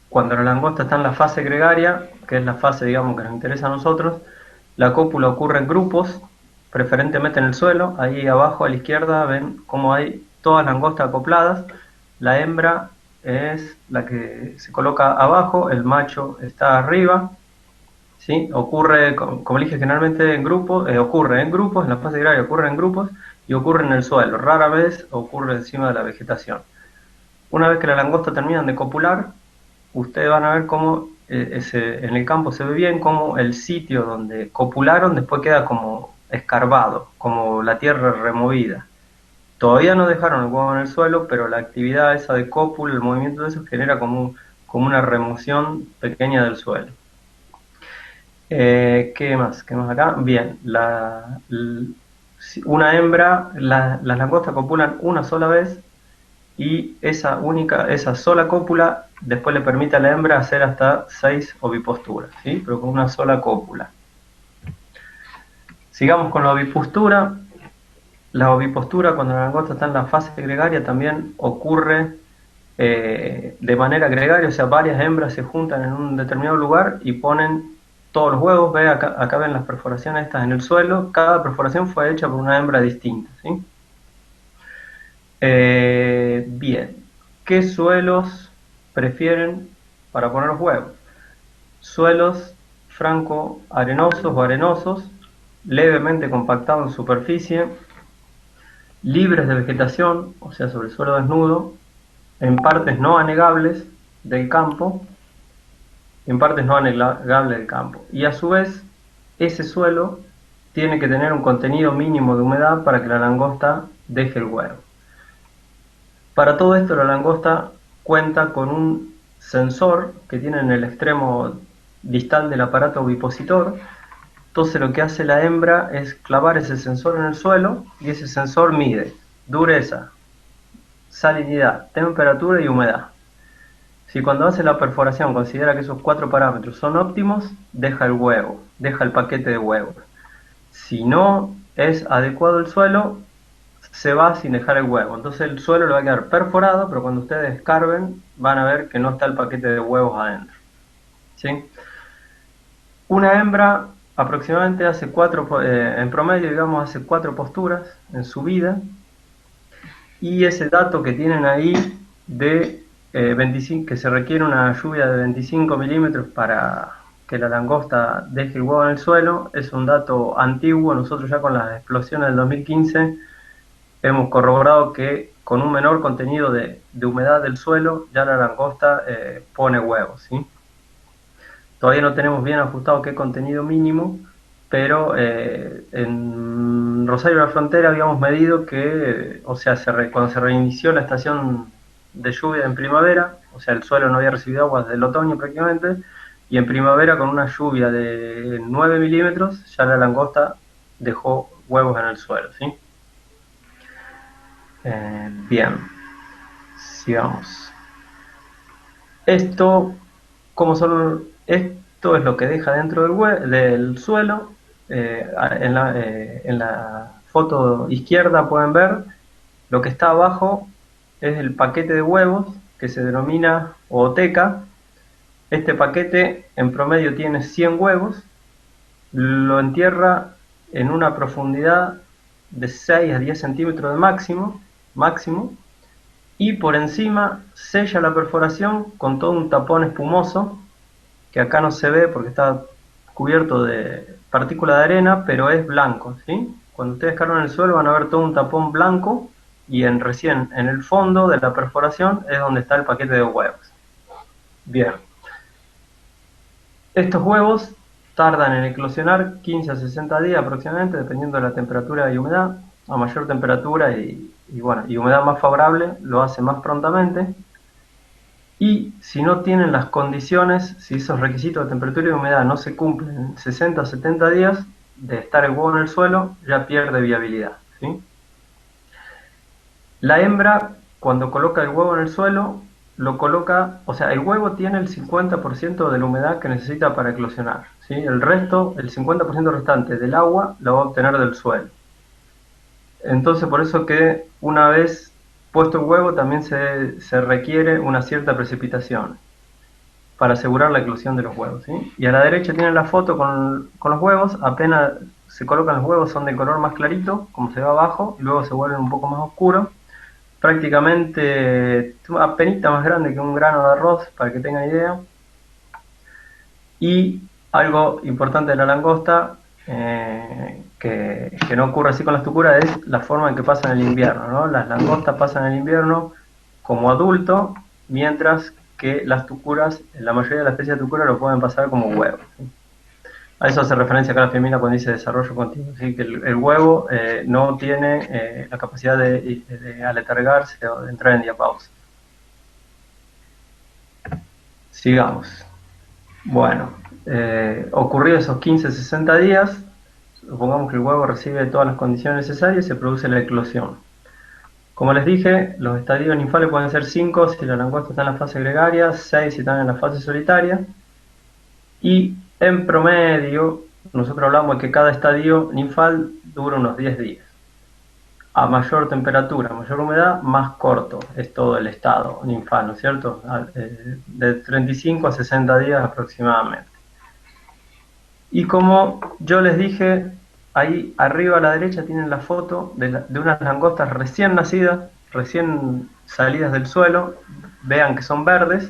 cuando la langosta está en la fase gregaria, que es la fase, digamos, que nos interesa a nosotros, la cópula ocurre en grupos, preferentemente en el suelo. Ahí abajo a la izquierda ven cómo hay todas langostas acopladas. La hembra es la que se coloca abajo, el macho está arriba. ¿Sí? Ocurre, como dije, generalmente en grupos, ocurre en grupos, en la fase gregaria ocurre en grupos y ocurre en el suelo. Rara vez ocurre encima de la vegetación. Una vez que la langosta terminan de copular, ustedes van a ver cómo en el campo se ve bien cómo el sitio donde copularon después queda como escarbado, como la tierra removida. Todavía no dejaron el huevo en el suelo, pero la actividad esa de cópula, el movimiento de eso genera como una remoción pequeña del suelo. ¿Qué más? ¿Qué más acá? Bien, una hembra, las langostas copulan una sola vez y esa sola cópula después le permite a la hembra hacer hasta 6 oviposturas, ¿sí? Pero con una sola cópula. Sigamos con la ovipostura. La ovipostura, cuando la langosta está en la fase gregaria, también ocurre de manera gregaria, o sea, varias hembras se juntan en un determinado lugar y ponen todos los huevos. Ve acá ven las perforaciones estas en el suelo. Cada perforación fue hecha por una hembra distinta, ¿sí? Bien, ¿qué suelos prefieren para poner los huevos? Suelos franco arenosos o arenosos, levemente compactados en superficie, libres de vegetación, o sea, sobre el suelo desnudo, en partes no anegables del campo, y a su vez ese suelo tiene que tener un contenido mínimo de humedad para que la langosta deje el huevo. Para todo esto la langosta cuenta con un sensor que tiene en el extremo distal del aparato ovipositor. Entonces lo que hace la hembra es clavar ese sensor en el suelo y ese sensor mide dureza, salinidad, temperatura y humedad. Si cuando hace la perforación considera que esos 4 parámetros son óptimos, deja el huevo, deja el paquete de huevos. Si no es adecuado el suelo, se va sin dejar el huevo. Entonces el suelo le va a quedar perforado, pero cuando ustedes escarben van a ver que no está el paquete de huevos adentro. ¿Sí? Una hembra aproximadamente hace en promedio, digamos, hace 4 posturas en su vida. Y ese dato que tienen ahí de 25, que se requiere una lluvia de 25 milímetros para que la langosta deje el huevo en el suelo, es un dato antiguo. Nosotros ya con las explosiones del 2015 hemos corroborado que con un menor contenido de humedad del suelo ya la langosta pone huevos, ¿sí? Todavía no tenemos bien ajustado qué contenido mínimo, pero en Rosario de la Frontera habíamos medido que, o sea, cuando se reinició la estación de lluvia en primavera, o sea, el suelo no había recibido agua desde el otoño prácticamente, y en primavera con una lluvia de 9 milímetros ya la langosta dejó huevos en el suelo, ¿sí? Bien, sigamos. Esto, esto es lo que deja dentro del suelo. En la foto izquierda pueden ver lo que está abajo es el paquete de huevos que se denomina ooteca. Este paquete en promedio tiene 100 huevos, lo entierra en una profundidad de 6 a 10 centímetros de máximo, y por encima sella la perforación con todo un tapón espumoso que acá no se ve porque está cubierto de partículas de arena, pero es blanco, ¿sí? Cuando ustedes cargan el suelo van a ver todo un tapón blanco y recién en el fondo de la perforación es donde está el paquete de huevos. Bien. Estos huevos tardan en eclosionar 15 a 60 días aproximadamente, dependiendo de la temperatura y humedad. A mayor temperatura y humedad más favorable lo hace más prontamente. Y si no tienen las condiciones, si esos requisitos de temperatura y humedad no se cumplen en 60 o 70 días de estar el huevo en el suelo, ya pierde viabilidad, ¿sí? La hembra, cuando coloca el huevo en el suelo, lo coloca, o sea, el huevo tiene el 50% de la humedad que necesita para eclosionar, ¿sí? El resto, el 50% restante del agua, lo va a obtener del suelo. Entonces, por eso que una vez puesto el huevo, también se requiere una cierta precipitación para asegurar la eclosión de los huevos, ¿sí? Y a la derecha tienen la foto con los huevos, apenas se colocan los huevos son de color más clarito, como se ve abajo, y luego se vuelven un poco más oscuros, prácticamente apenas más grande que un grano de arroz, para que tengan idea. Y algo importante de la langosta, que no ocurre así con las tucuras, es la forma en que pasan el invierno, ¿no? Las langostas pasan el invierno como adulto, mientras que las tucuras, la mayoría de las especies de tucura lo pueden pasar como huevo, ¿sí? A eso hace referencia acá la femina cuando dice desarrollo continuo, ¿sí? Que el huevo no tiene la capacidad de aletargarse o de entrar en diapausa. Sigamos. Bueno, ocurridos esos 15-60 días, supongamos que el huevo recibe todas las condiciones necesarias y se produce la eclosión. Como les dije, los estadios ninfales pueden ser 5 si la langosta está en la fase gregaria, 6 si están en la fase solitaria, y en promedio, nosotros hablamos de que cada estadio ninfal dura unos 10 días. A mayor temperatura, mayor humedad, más corto es todo el estado ninfal, ¿no es cierto? De 35 a 60 días aproximadamente. Y como yo les dije, ahí arriba a la derecha tienen la foto de unas langostas recién nacidas, recién salidas del suelo. Vean que son verdes.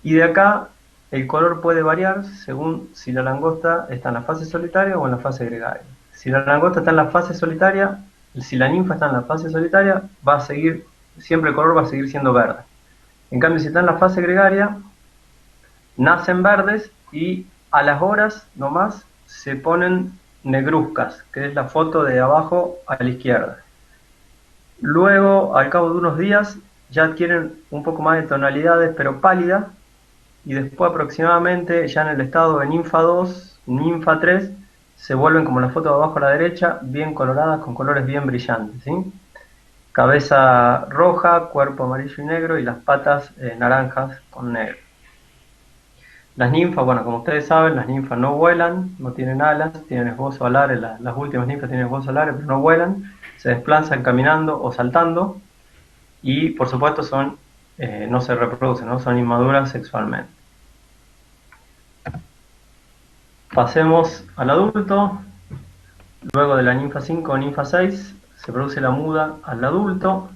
Y de acá el color puede variar según si la langosta está en la fase solitaria o en la fase gregaria. Si la langosta está en la fase solitaria, si la ninfa está en la fase solitaria, va a seguir, siempre el color va a seguir siendo verde. En cambio, si está en la fase gregaria, nacen verdes y a las horas nomás se ponen negruzcas, que es la foto de abajo a la izquierda. Luego, al cabo de unos días, ya adquieren un poco más de tonalidades, pero pálidas, y después aproximadamente, ya en el estado de ninfa 2, ninfa 3, se vuelven como la foto de abajo a la derecha, bien coloradas, con colores bien brillantes, ¿sí? Cabeza roja, cuerpo amarillo y negro, y las patas naranjas con negro. Las ninfas, bueno, como ustedes saben, las ninfas no vuelan, no tienen alas, tienen esbozo alares, las últimas ninfas tienen esbozo alares, pero no vuelan, se desplazan caminando o saltando, y por supuesto no se reproducen, ¿no? Son inmaduras sexualmente. Pasemos al adulto. Luego de la ninfa 5 o ninfa 6 se produce la muda al adulto.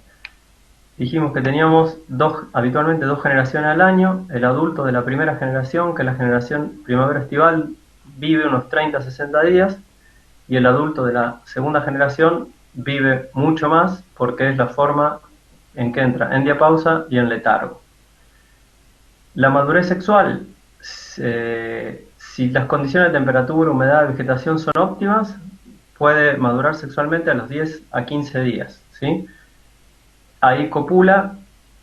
Dijimos que teníamos habitualmente dos generaciones al año. El adulto de la primera generación, que es la generación primavera estival, vive unos 30-60 días, y el adulto de la segunda generación vive mucho más, porque es la forma en que entra en diapausa y en letargo. La madurez sexual, si las condiciones de temperatura, humedad, vegetación son óptimas, puede madurar sexualmente a los 10 a 15 días, ¿sí? Ahí copula,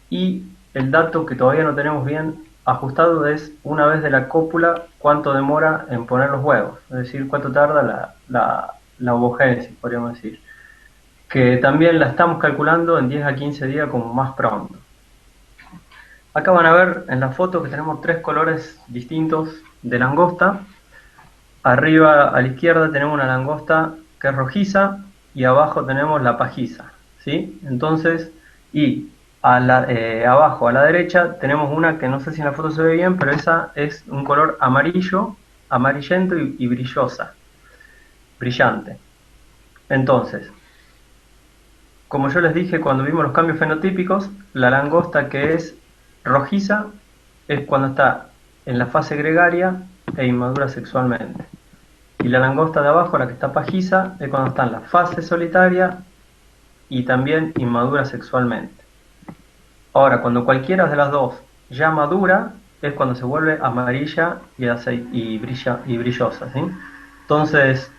y el dato que todavía no tenemos bien ajustado es, una vez de la cópula, cuánto demora en poner los huevos, es decir, cuánto tarda la ovogénesis, podríamos decir, que también la estamos calculando en 10 a 15 días como más pronto. Acá van a ver en la foto que tenemos tres colores distintos de langosta. Arriba a la izquierda tenemos una langosta que es rojiza, y abajo tenemos la pajiza, ¿sí? Entonces, y abajo a la derecha tenemos una que no sé si en la foto se ve bien, pero esa es un color amarillo, amarillento y brillosa, brillante. Entonces, como yo les dije cuando vimos los cambios fenotípicos, la langosta que es rojiza es cuando está en la fase gregaria e inmadura sexualmente. Y la langosta de abajo, la que está pajiza, es cuando está en la fase solitaria y también inmadura sexualmente. Ahora, cuando cualquiera de las dos ya madura, es cuando se vuelve amarilla y brillosa, ¿sí? Entonces,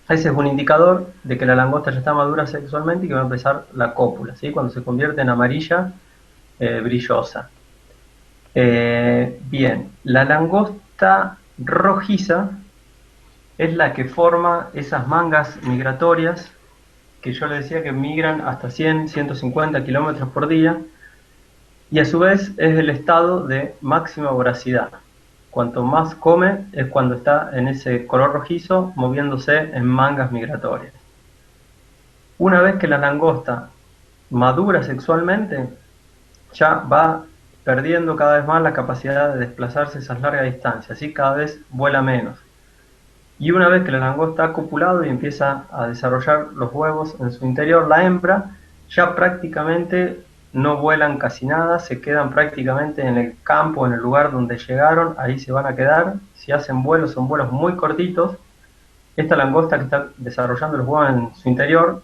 ese es un indicador de que la langosta ya está madura sexualmente y que va a empezar la cópula, ¿sí? Cuando se convierte en amarilla brillosa. Bien, la langosta rojiza es la que forma esas mangas migratorias que yo les decía que migran hasta 100, 150 kilómetros por día, y a su vez es el estado de máxima voracidad. Cuanto más come es cuando está en ese color rojizo moviéndose en mangas migratorias. Una vez que la langosta madura sexualmente, ya va perdiendo cada vez más la capacidad de desplazarse esas largas distancias, así cada vez vuela menos. Y una vez que la langosta ha copulado y empieza a desarrollar los huevos en su interior, la hembra ya prácticamente no vuelan casi nada, se quedan prácticamente en el campo, en el lugar donde llegaron, ahí se van a quedar. Si hacen vuelos, son vuelos muy cortitos. Esta langosta que está desarrollando los huevos en su interior,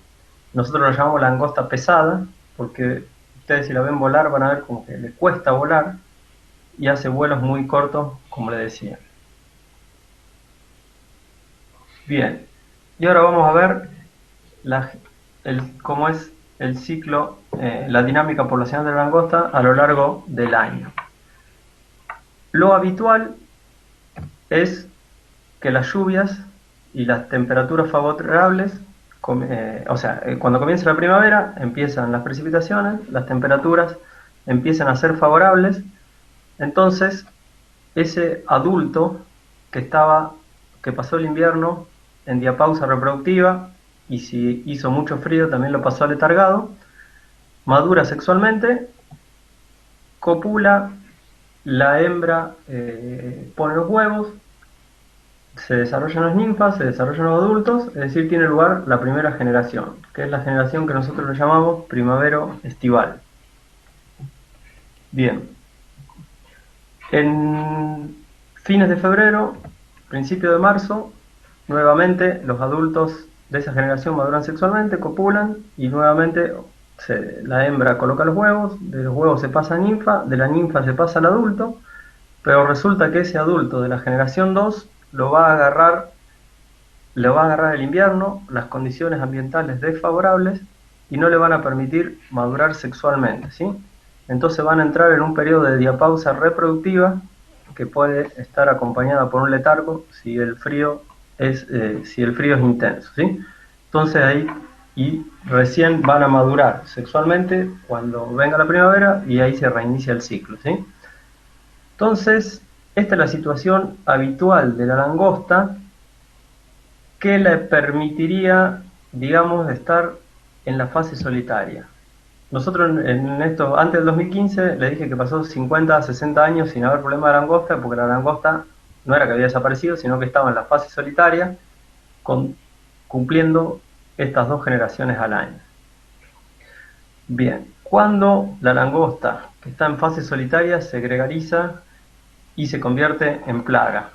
nosotros la llamamos langosta pesada, porque ustedes si la ven volar van a ver como que le cuesta volar y hace vuelos muy cortos, como les decía. Bien, y ahora vamos a ver cómo es el ciclo, la dinámica poblacional de la langosta a lo largo del año. Lo habitual es que las lluvias y las temperaturas favorables, cuando comienza la primavera, empiezan las precipitaciones, las temperaturas empiezan a ser favorables, entonces ese adulto que pasó el invierno en diapausa reproductiva, y si hizo mucho frío también lo pasó aletargado, madura sexualmente, copula, la hembra pone los huevos, se desarrollan las ninfas, se desarrollan los adultos, es decir, tiene lugar la primera generación, que es la generación que nosotros le llamamos primavero-estival. Bien, en fines de febrero, principio de marzo, nuevamente los adultos de esa generación maduran sexualmente, copulan y nuevamente la hembra coloca los huevos, de los huevos se pasa a ninfa, de la ninfa se pasa al adulto, pero resulta que ese adulto de la generación 2 lo va a agarrar el invierno, las condiciones ambientales desfavorables y no le van a permitir madurar sexualmente, ¿sí? Entonces van a entrar en un periodo de diapausa reproductiva que puede estar acompañada por un letargo si el frío es intenso, ¿sí? Entonces ahí y recién van a madurar sexualmente cuando venga la primavera y ahí se reinicia el ciclo, ¿sí? Entonces, esta es la situación habitual de la langosta que le permitiría, digamos, estar en la fase solitaria. Nosotros antes del 2015, le dije que pasó 50 a 60 años sin haber problema de langosta, porque la langosta no era que había desaparecido, sino que estaba en la fase solitaria, cumpliendo estas 2 generaciones al año. Bien, cuando la langosta que está en fase solitaria se gregariza y se convierte en plaga.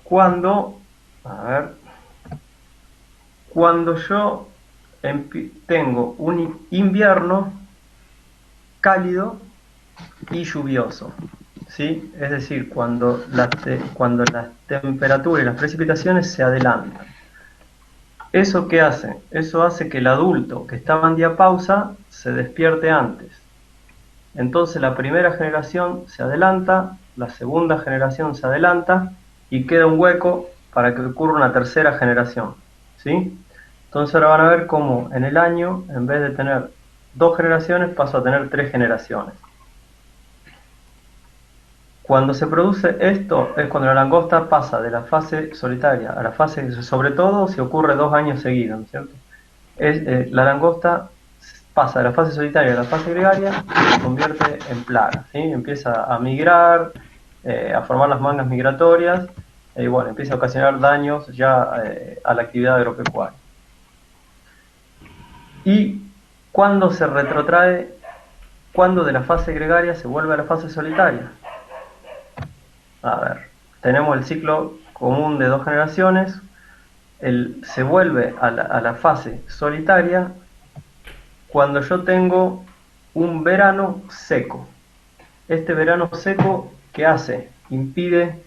Cuando yo tengo un invierno cálido y lluvioso, ¿sí? Es decir, cuando las temperaturas y las precipitaciones se adelantan. ¿Eso qué hace? Eso hace que el adulto que estaba en diapausa se despierte antes. Entonces la primera generación se adelanta, la segunda generación se adelanta y queda un hueco para que ocurra una tercera generación, ¿sí? Entonces ahora van a ver cómo en el año, en vez de tener 2 generaciones, paso a tener 3 generaciones. Cuando se produce esto es cuando la langosta pasa de la fase solitaria a la fase, sobre todo si ocurre 2 años seguidos, ¿no es cierto? La langosta pasa de la fase solitaria a la fase gregaria y se convierte en plaga, ¿sí? Empieza a migrar, a formar las mangas migratorias, y bueno, empieza a ocasionar daños ya a la actividad agropecuaria. Y cuando se retrotrae, cuando de la fase gregaria se vuelve a la fase solitaria. A ver, tenemos el ciclo común de 2 generaciones, se vuelve a la fase solitaria cuando yo tengo un verano seco. Este verano seco, ¿qué hace? Impide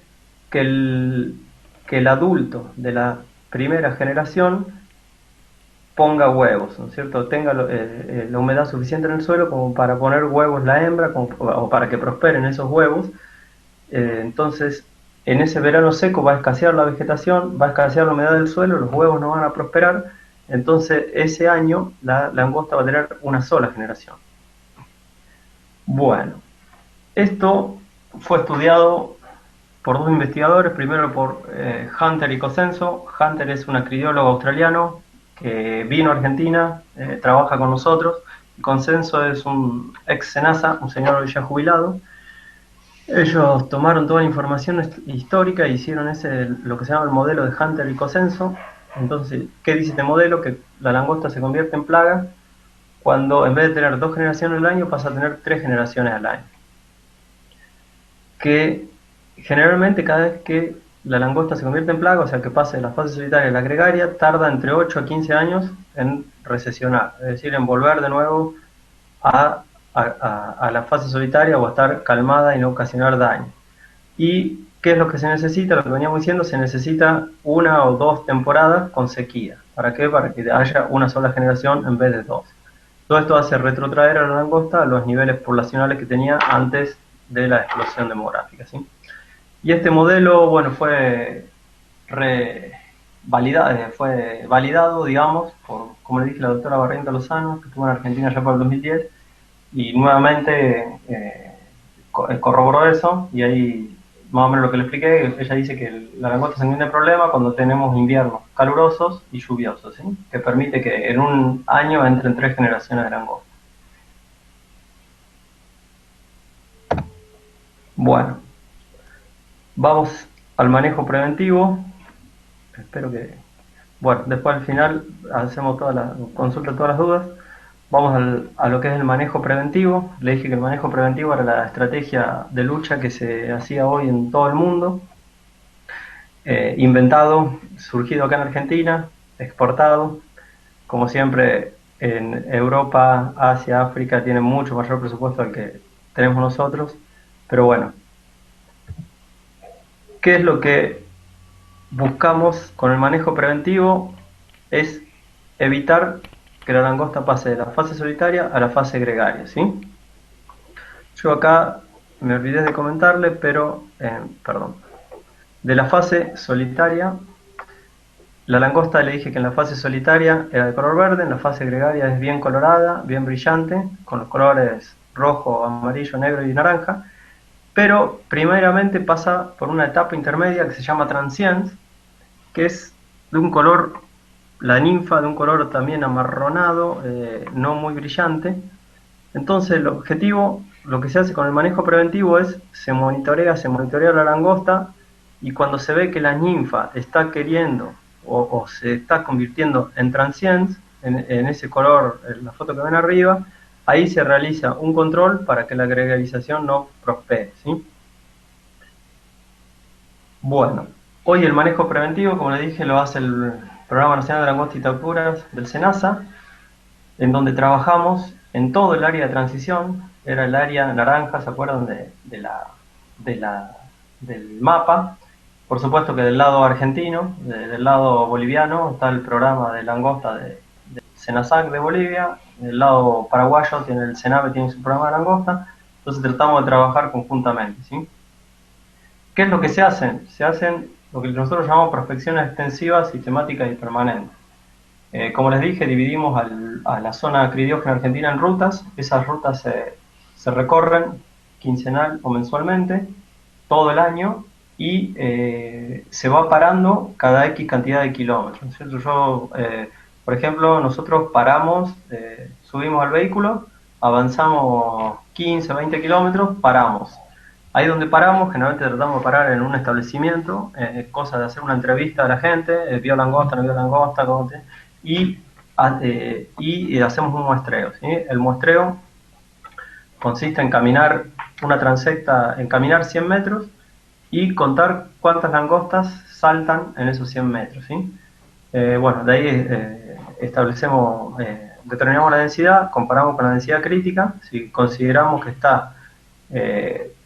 que el adulto de la primera generación ponga huevos, ¿no es cierto? Tenga la humedad suficiente en el suelo como para poner huevos la hembra, o para que prosperen esos huevos. Entonces, en ese verano seco va a escasear la vegetación, va a escasear la humedad del suelo, los huevos no van a prosperar. Entonces, ese año la langosta va a tener una sola generación. Bueno, esto fue estudiado por dos investigadores, primero por Hunter y Cosenso. Hunter es un acribiólogo australiano que vino a Argentina, trabaja con nosotros. Cosenso es un ex Senasa, un señor ya jubilado. Ellos tomaron toda la información histórica e hicieron lo que se llama el modelo de Hunter y Cosenso. Entonces, ¿qué dice este modelo? Que la langosta se convierte en plaga cuando en vez de tener 2 generaciones al año pasa a tener 3 generaciones al año. Que generalmente cada vez que la langosta se convierte en plaga, o sea que pase de la fase solitaria a la gregaria, tarda entre 8 a 15 años en recesionar, es decir, en volver de nuevo a la fase solitaria o a estar calmada y no ocasionar daño. ¿Y qué es lo que se necesita? Lo que veníamos diciendo, se necesita 1 o 2 temporadas con sequía. ¿Para qué? Para que haya una sola generación en vez de dos. Todo esto hace retrotraer a la langosta a los niveles poblacionales que tenía antes de la explosión demográfica, ¿sí? Y este modelo, bueno, fue validado, digamos, por, como le dije, la doctora Barrienta Lozano, que estuvo en Argentina ya para el 2010, y nuevamente corroboró eso, y ahí más o menos lo que le expliqué. Ella dice que la langosta se tiene problema cuando tenemos inviernos calurosos y lluviosos, ¿sí? Que permite que en un año entren 3 generaciones de langosta. Bueno, vamos al manejo preventivo. Espero que... Bueno, después al final hacemos toda la consulta, todas las dudas. Vamos a lo que es el manejo preventivo. Le dije que el manejo preventivo era la estrategia de lucha que se hacía hoy en todo el mundo. Inventado, surgido acá en Argentina, exportado. Como siempre, en Europa, Asia, África tienen mucho mayor presupuesto al que tenemos nosotros. Pero bueno, ¿qué es lo que buscamos con el manejo preventivo? Es evitar que la langosta pase de la fase solitaria a la fase gregaria, ¿sí? Yo acá me olvidé de comentarle, pero, perdón, de la fase solitaria, la langosta le dije que en la fase solitaria era de color verde, en la fase gregaria es bien colorada, bien brillante, con los colores rojo, amarillo, negro y naranja, pero primeramente pasa por una etapa intermedia que se llama transiens, que es de un color, la ninfa de un color también amarronado, no muy brillante. Entonces el objetivo, lo que se hace con el manejo preventivo es, se monitorea la langosta, y cuando se ve que la ninfa está queriendo o se está convirtiendo en transiens, en ese color, en la foto que ven arriba, ahí se realiza un control para que la gregarización no prospere, ¿sí? Bueno, hoy el manejo preventivo, como le dije, lo hace el Programa Nacional de Langosta y Tortugas del SENASA, en donde trabajamos en todo el área de transición. Era el área naranja, ¿se acuerdan de del mapa? Por supuesto que del lado argentino, del lado boliviano, está el programa de langosta de Senasac de Bolivia. Del lado paraguayo tiene el Senave, tiene su programa de langosta. Entonces tratamos de trabajar conjuntamente, ¿sí? ¿Qué es lo que se hacen? Se hacen lo que nosotros llamamos prospecciones extensivas, sistemáticas y permanentes. Como les dije, dividimos a la zona acridiógena argentina en rutas. Esas rutas se recorren quincenal o mensualmente, todo el año, y se va parando cada X cantidad de kilómetros, ¿cierto? Por ejemplo, nosotros paramos, subimos al vehículo, avanzamos 15, 20 kilómetros, paramos. Ahí donde paramos, generalmente tratamos de parar en un establecimiento, cosa de hacer una entrevista a la gente, vio langosta, no vio langosta, y, hacemos un muestreo, ¿sí? El muestreo consiste en caminar una transecta, en caminar 100 metros y contar cuántas langostas saltan en esos 100 metros, ¿sí? Bueno, de ahí determinamos la densidad, comparamos con la densidad crítica. Si consideramos que está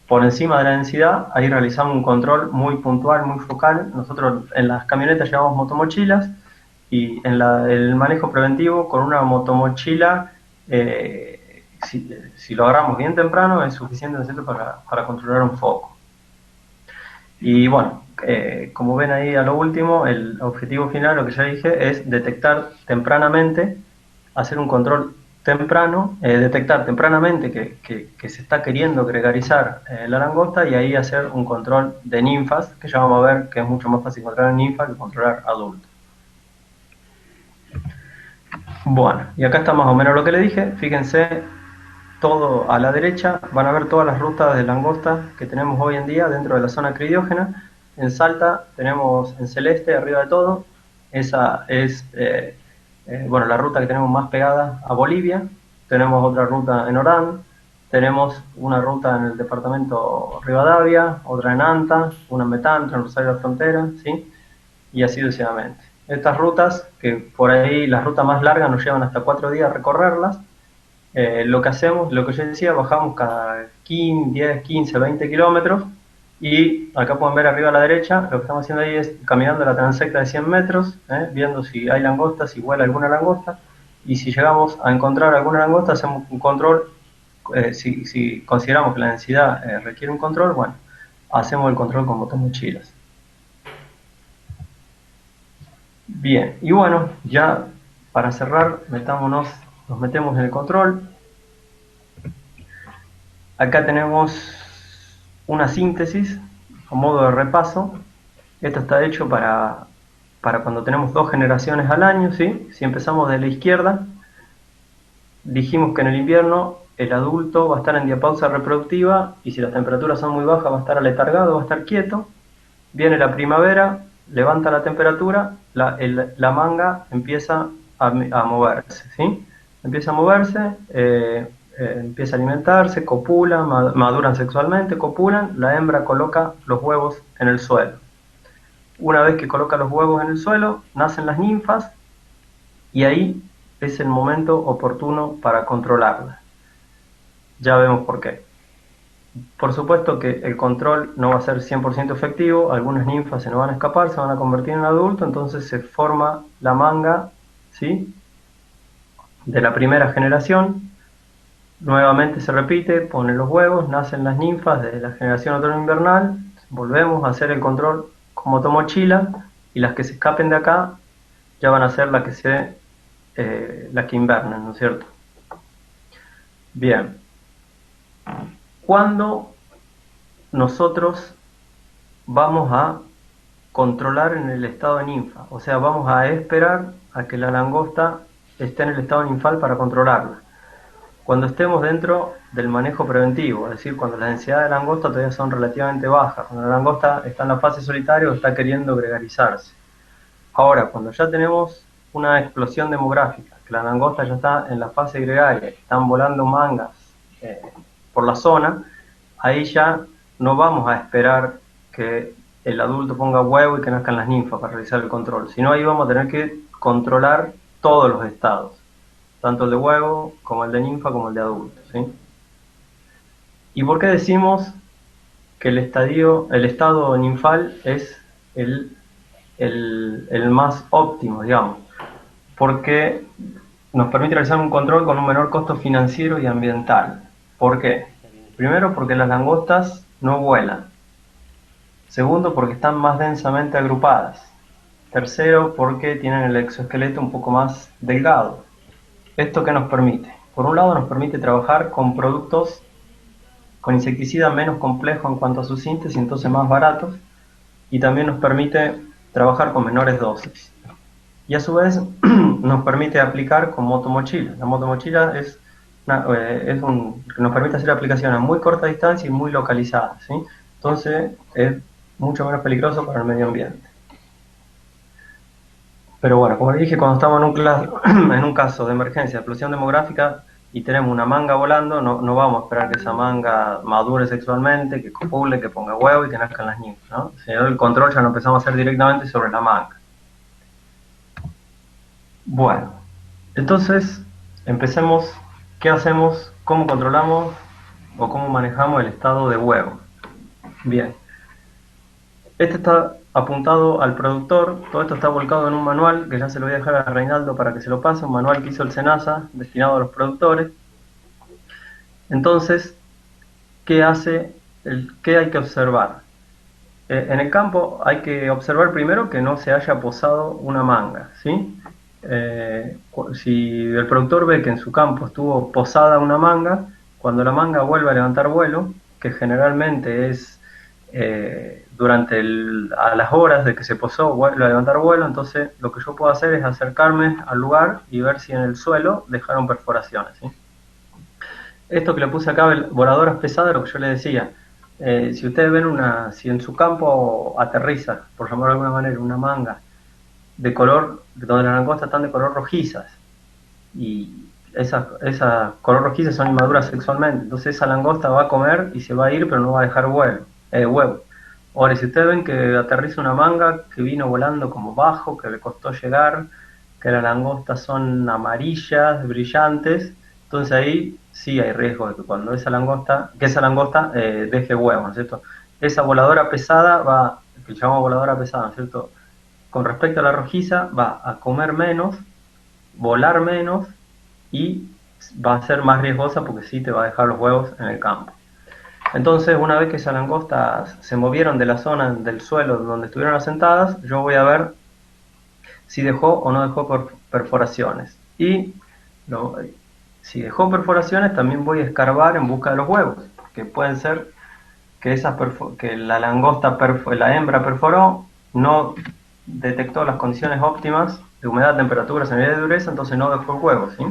por encima de la densidad, ahí realizamos un control muy puntual, muy focal. Nosotros en las camionetas llevamos motomochilas, y en el manejo preventivo con una motomochila, si lo agarramos bien temprano, es suficiente, ¿cierto?, para controlar un foco. Y bueno, como ven ahí a lo último, el objetivo final, lo que ya dije, es detectar tempranamente, hacer un control temprano, detectar tempranamente que se está queriendo gregarizar la langosta y ahí hacer un control de ninfas, que ya vamos a ver que es mucho más fácil controlar ninfas que controlar adultos. Bueno, y acá está más o menos lo que le dije. Fíjense, todo a la derecha van a ver todas las rutas de langosta que tenemos hoy en día dentro de la zona cridiógena. En Salta tenemos en celeste arriba de todo, esa es bueno, la ruta que tenemos más pegada a Bolivia. Tenemos otra ruta en Orán, tenemos una ruta en el departamento Rivadavia, otra en Anta, una en Metán, en Rosario de la Frontera, ¿sí? Y así sucesivamente. Estas rutas, que por ahí las rutas más largas nos llevan hasta 4 días a recorrerlas, lo que hacemos, lo que yo decía, bajamos cada 15, 10, 15, 20 kilómetros y acá pueden ver arriba a la derecha, lo que estamos haciendo ahí es caminando la transecta de 100 metros, viendo si hay langostas, si huele alguna langosta, y si llegamos a encontrar alguna langosta, hacemos un control, si consideramos que la densidad requiere un control, bueno, hacemos el control con motomochilas. Bien, y bueno, ya para cerrar, nos metemos en el control. Acá tenemos una síntesis a modo de repaso. Esto está hecho para cuando tenemos 2 generaciones al año, ¿sí? Si empezamos de la izquierda, dijimos que en el invierno el adulto va a estar en diapausa reproductiva y si las temperaturas son muy bajas va a estar aletargado, va a estar quieto. Viene la primavera, levanta la temperatura, la manga empieza a moverse, ¿sí? Empieza a moverse, empieza a alimentarse, copula, maduran sexualmente, copulan, la hembra coloca los huevos en el suelo. Una vez que coloca los huevos en el suelo, nacen las ninfas y ahí es el momento oportuno para controlarlas. Ya vemos por qué. Por supuesto que el control no va a ser 100% efectivo, algunas ninfas se nos van a escapar, se van a convertir en adultos, entonces se forma la manga, ¿sí?, de la primera generación. Nuevamente se repite, ponen los huevos, nacen las ninfas de la generación otoño-invernal, volvemos a hacer el control con motomochila y las que se escapen de acá ya van a ser las que invernan, ¿no es cierto? Bien, cuando nosotros vamos a controlar en el estado de ninfa, o sea, vamos a esperar a que la langosta esté en el estado ninfal para controlarla. Cuando estemos dentro del manejo preventivo, es decir, cuando las densidades de langosta todavía son relativamente bajas, cuando la langosta está en la fase solitaria o está queriendo gregarizarse. Ahora, cuando ya tenemos una explosión demográfica, que la langosta ya está en la fase gregaria, están volando mangas por la zona, ahí ya no vamos a esperar que el adulto ponga huevo y que nazcan las ninfas para realizar el control, sino ahí vamos a tener que controlar todos los estados, tanto el de huevo como el de ninfa como el de adulto, ¿sí? ¿Y por qué decimos que el estado ninfal es el más óptimo, digamos? Porque nos permite realizar un control con un menor costo financiero y ambiental. ¿Por qué? Primero, porque las langostas no vuelan. Segundo, porque están más densamente agrupadas. Tercero, porque tienen el exoesqueleto un poco más delgado. ¿Esto qué nos permite? Por un lado, nos permite trabajar con productos con insecticida menos complejos en cuanto a su síntesis, entonces más baratos, y también nos permite trabajar con menores dosis. Y a su vez nos permite aplicar con motomochila. La motomochila nos permite hacer aplicaciones a muy corta distancia y muy localizadas, ¿sí? Entonces es mucho menos peligroso para el medio ambiente. Pero bueno, como les dije, cuando estamos en un caso de emergencia, explosión demográfica, y tenemos una manga volando, no vamos a esperar que esa manga madure sexualmente, que copule, que ponga huevo y que nazcan las ninfas, ¿no? Sino el control ya lo empezamos a hacer directamente sobre la manga. Bueno, entonces empecemos. ¿Qué hacemos? ¿Cómo controlamos o cómo manejamos el estado de huevo? Bien, este está apuntado al productor, todo esto está volcado en un manual que ya se lo voy a dejar a Reinaldo para que se lo pase, un manual que hizo el SENASA destinado a los productores. Entonces, ¿qué hay que observar? En el campo hay que observar primero que no se haya posado una manga, ¿sí? si el productor ve que en su campo estuvo posada una manga, cuando la manga vuelve a levantar vuelo, que generalmente es a las horas de que se posó, vuelve a levantar vuelo, entonces lo que yo puedo hacer es acercarme al lugar y ver si en el suelo dejaron perforaciones, ¿sí? Esto que le puse acá, voladoras pesadas, lo que yo le decía, si ustedes ven si en su campo aterriza, por llamarlo de alguna manera, una manga de color, donde las langostas están de color rojizas, y esas color rojizas son inmaduras sexualmente, entonces esa langosta va a comer y se va a ir, pero no va a dejar huevo. Ahora, si ustedes ven que aterriza una manga que vino volando como bajo, que le costó llegar, que las langostas son amarillas, brillantes, entonces ahí sí hay riesgo de que cuando esa langosta deje huevos, ¿no es cierto? Esa voladora pesada que llamamos voladora pesada, ¿no es cierto? Con respecto a la rojiza, va a comer menos, volar menos y va a ser más riesgosa porque sí te va a dejar los huevos en el campo. Entonces, una vez que esas langostas se movieron de la zona del suelo donde estuvieron asentadas, yo voy a ver si dejó o no dejó perforaciones. Y lo, si dejó perforaciones, también voy a escarbar en busca de los huevos, porque pueden ser que la la hembra perforó, no detectó las condiciones óptimas de humedad, temperatura, salinidad y dureza, entonces no dejó huevos, ¿sí?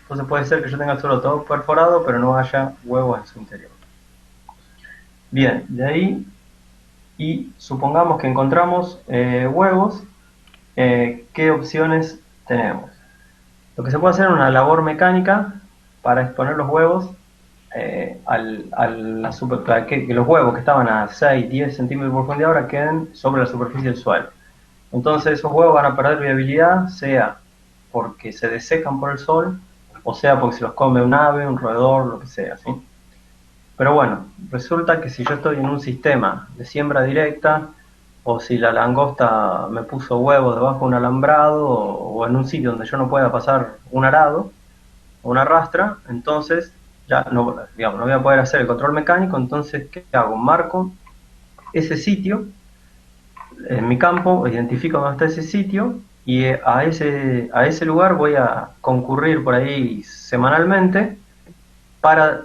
Entonces puede ser que yo tenga el suelo todo perforado, pero no haya huevos en su interior. Bien, de ahí, y supongamos que encontramos huevos, ¿qué opciones tenemos? Lo que se puede hacer es una labor mecánica para exponer los huevos para que los huevos que estaban a 6, 10 centímetros de profundidad ahora queden sobre la superficie del suelo. Entonces esos huevos van a perder viabilidad, sea porque se desecan por el sol, o sea porque se los come un ave, un roedor, lo que sea, ¿sí? Pero bueno, resulta que si yo estoy en un sistema de siembra directa, o si la langosta me puso huevos debajo de un alambrado, o en un sitio donde yo no pueda pasar un arado o una rastra, entonces ya no, digamos, no voy a poder hacer el control mecánico. Entonces, ¿qué hago? Marco ese sitio en mi campo, identifico dónde está ese sitio y a ese lugar voy a concurrir por ahí semanalmente para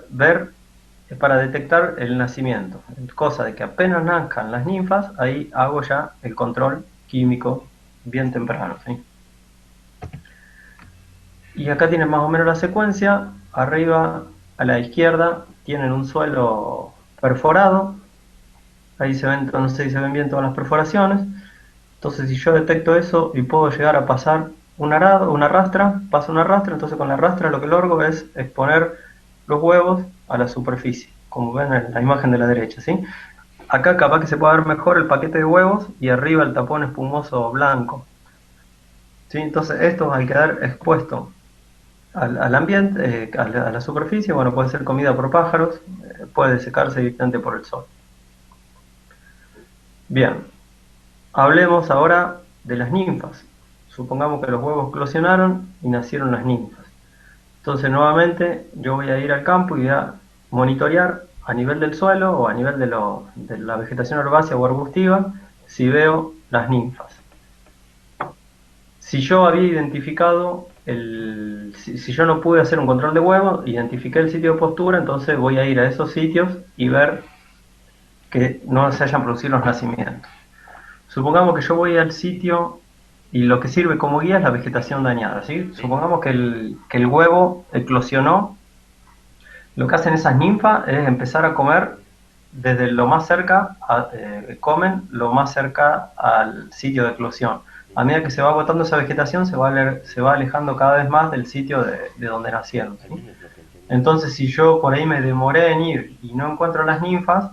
para detectar el nacimiento. Cosa de que apenas nazcan las ninfas, ahí hago ya el control químico bien temprano, ¿sí? Y acá tienen más o menos la secuencia. Arriba a la izquierda tienen un suelo perforado. Ahí se ven, no sé si se ven bien todas las perforaciones. Entonces, si yo detecto eso y puedo llegar a pasar un arado, una rastra, paso una rastra, entonces con la rastra lo que logro es exponer los huevos a la superficie, como ven en la imagen de la derecha, ¿sí? Acá capaz que se puede ver mejor el paquete de huevos y arriba el tapón espumoso blanco, ¿sí? Entonces, esto al quedar expuesto al ambiente, a la superficie, bueno, puede ser comida por pájaros, puede secarse directamente por el sol. Bien, hablemos ahora de las ninfas. Supongamos que los huevos eclosionaron y nacieron las ninfas. Entonces, nuevamente, yo voy a ir al campo y voy a monitorear a nivel del suelo o a nivel de la vegetación herbácea o arbustiva si veo las ninfas. Si yo había identificado si yo no pude hacer un control de huevo, identifiqué el sitio de postura, entonces voy a ir a esos sitios y ver que no se hayan producido los nacimientos. Supongamos que yo voy al sitio y lo que sirve como guía es la vegetación dañada, ¿sí? Supongamos que el huevo eclosionó. Lo que hacen esas ninfas es empezar a comer desde lo más cerca, comen lo más cerca al sitio de eclosión. A medida que se va agotando esa vegetación, se va alejando cada vez más del sitio de donde nacieron, ¿sí? Entonces, si yo por ahí me demoré en ir y no encuentro las ninfas,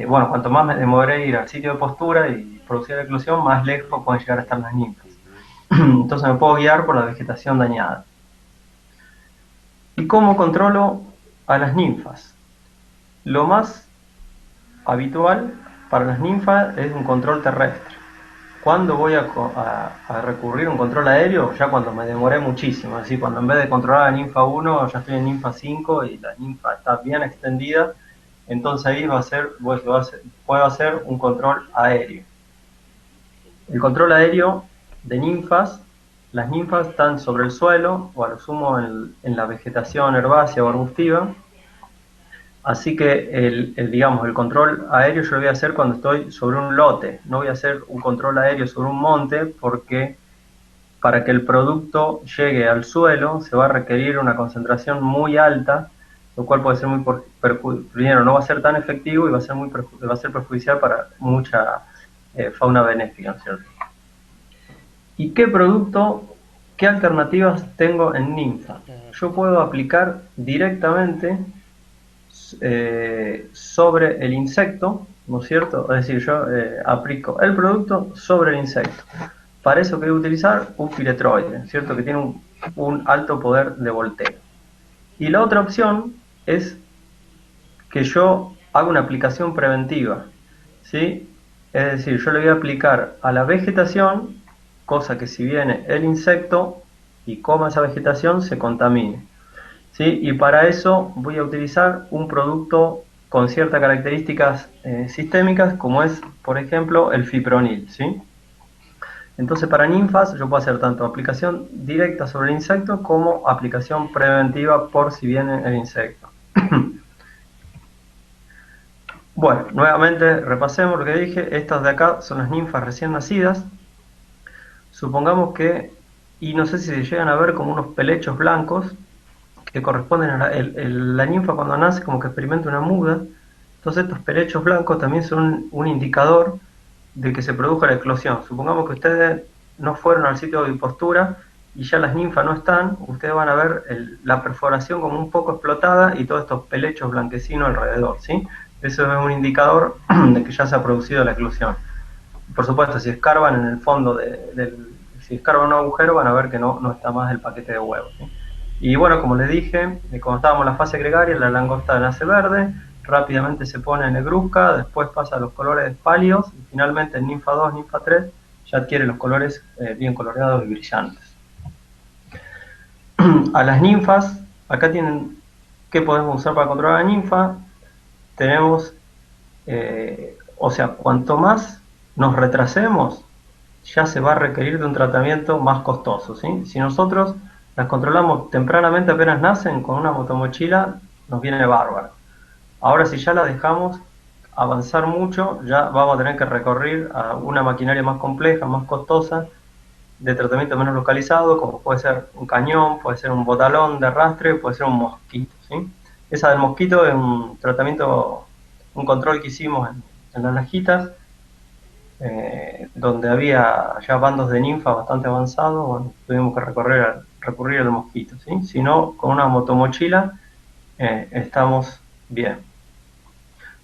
bueno, cuanto más me demoré en ir al sitio de postura y producir la eclosión, más lejos pueden llegar a estar las ninfas. Entonces me puedo guiar por la vegetación dañada. ¿Y cómo controlo a las ninfas? Lo más habitual para las ninfas es un control terrestre. ¿Cuándo voy a recurrir a un control aéreo? Ya cuando me demoré muchísimo, es decir, cuando en vez de controlar a la ninfa 1, ya estoy en ninfa 5 y la ninfa está bien extendida, entonces ahí puedo hacer un control aéreo. El control aéreo de ninfas, las ninfas están sobre el suelo o a lo sumo en la vegetación herbácea o arbustiva. Así que digamos, el control aéreo yo lo voy a hacer cuando estoy sobre un lote. No voy a hacer un control aéreo sobre un monte porque para que el producto llegue al suelo se va a requerir una concentración muy alta, lo cual puede ser primero no va a ser tan efectivo y va a ser perjudicial para mucha fauna benéfica, ¿cierto? ¿Y qué alternativas tengo en ninfa? Yo puedo aplicar directamente sobre el insecto, ¿no es cierto? Es decir, yo aplico el producto sobre el insecto. Para eso voy a utilizar un piretroide, ¿cierto? Que tiene un alto poder de volteo. Y la otra opción es que yo haga una aplicación preventiva, ¿sí? Es decir, yo le voy a aplicar a la vegetación, cosa que si viene el insecto y coma esa vegetación, se contamine, ¿sí? Y para eso voy a utilizar un producto con ciertas características sistémicas, como es, por ejemplo, el fipronil, ¿sí? Entonces, para ninfas yo puedo hacer tanto aplicación directa sobre el insecto como aplicación preventiva por si viene el insecto. Bueno, nuevamente repasemos lo que dije. Estas de acá son las ninfas recién nacidas. Supongamos que, y no sé si se llegan a ver como unos pelechos blancos que corresponden a la ninfa cuando nace, como que experimenta una muda. Entonces estos pelechos blancos también son un indicador de que se produjo la eclosión. Supongamos que ustedes no fueron al sitio de postura y ya las ninfas no están, ustedes van a ver la perforación como un poco explotada y todos estos pelechos blanquecinos alrededor, ¿sí? Eso es un indicador de que ya se ha producido la eclosión. Por supuesto, si escarban en el fondo si escarban un agujero, van a ver que no está más el paquete de huevos, ¿sí? Y bueno, como les dije, cuando estábamos en la fase gregaria, la langosta nace verde, rápidamente se pone negruzca, después pasa a los colores pálidos y finalmente en ninfa 2, ninfa 3 ya adquiere los colores bien coloreados y brillantes. A las ninfas, acá tienen qué podemos usar para controlar a la ninfa. Tenemos, o sea, cuanto más nos retrasemos, ya se va a requerir de un tratamiento más costoso, ¿sí? Si nosotros las controlamos tempranamente apenas nacen, con una motomochila nos viene bárbaro. Ahora si ya la dejamos avanzar mucho, ya vamos a tener que recurrir a una maquinaria más compleja, más costosa, de tratamiento menos localizado, como puede ser un cañón, puede ser un botalón de arrastre, puede ser un mosquito, ¿sí? Esa del mosquito es un tratamiento, un control que hicimos en las lajitas, donde había ya bandos de ninfa bastante avanzados. Bueno, tuvimos que recurrir al mosquito, ¿sí? Si no, con una motomochila estamos bien.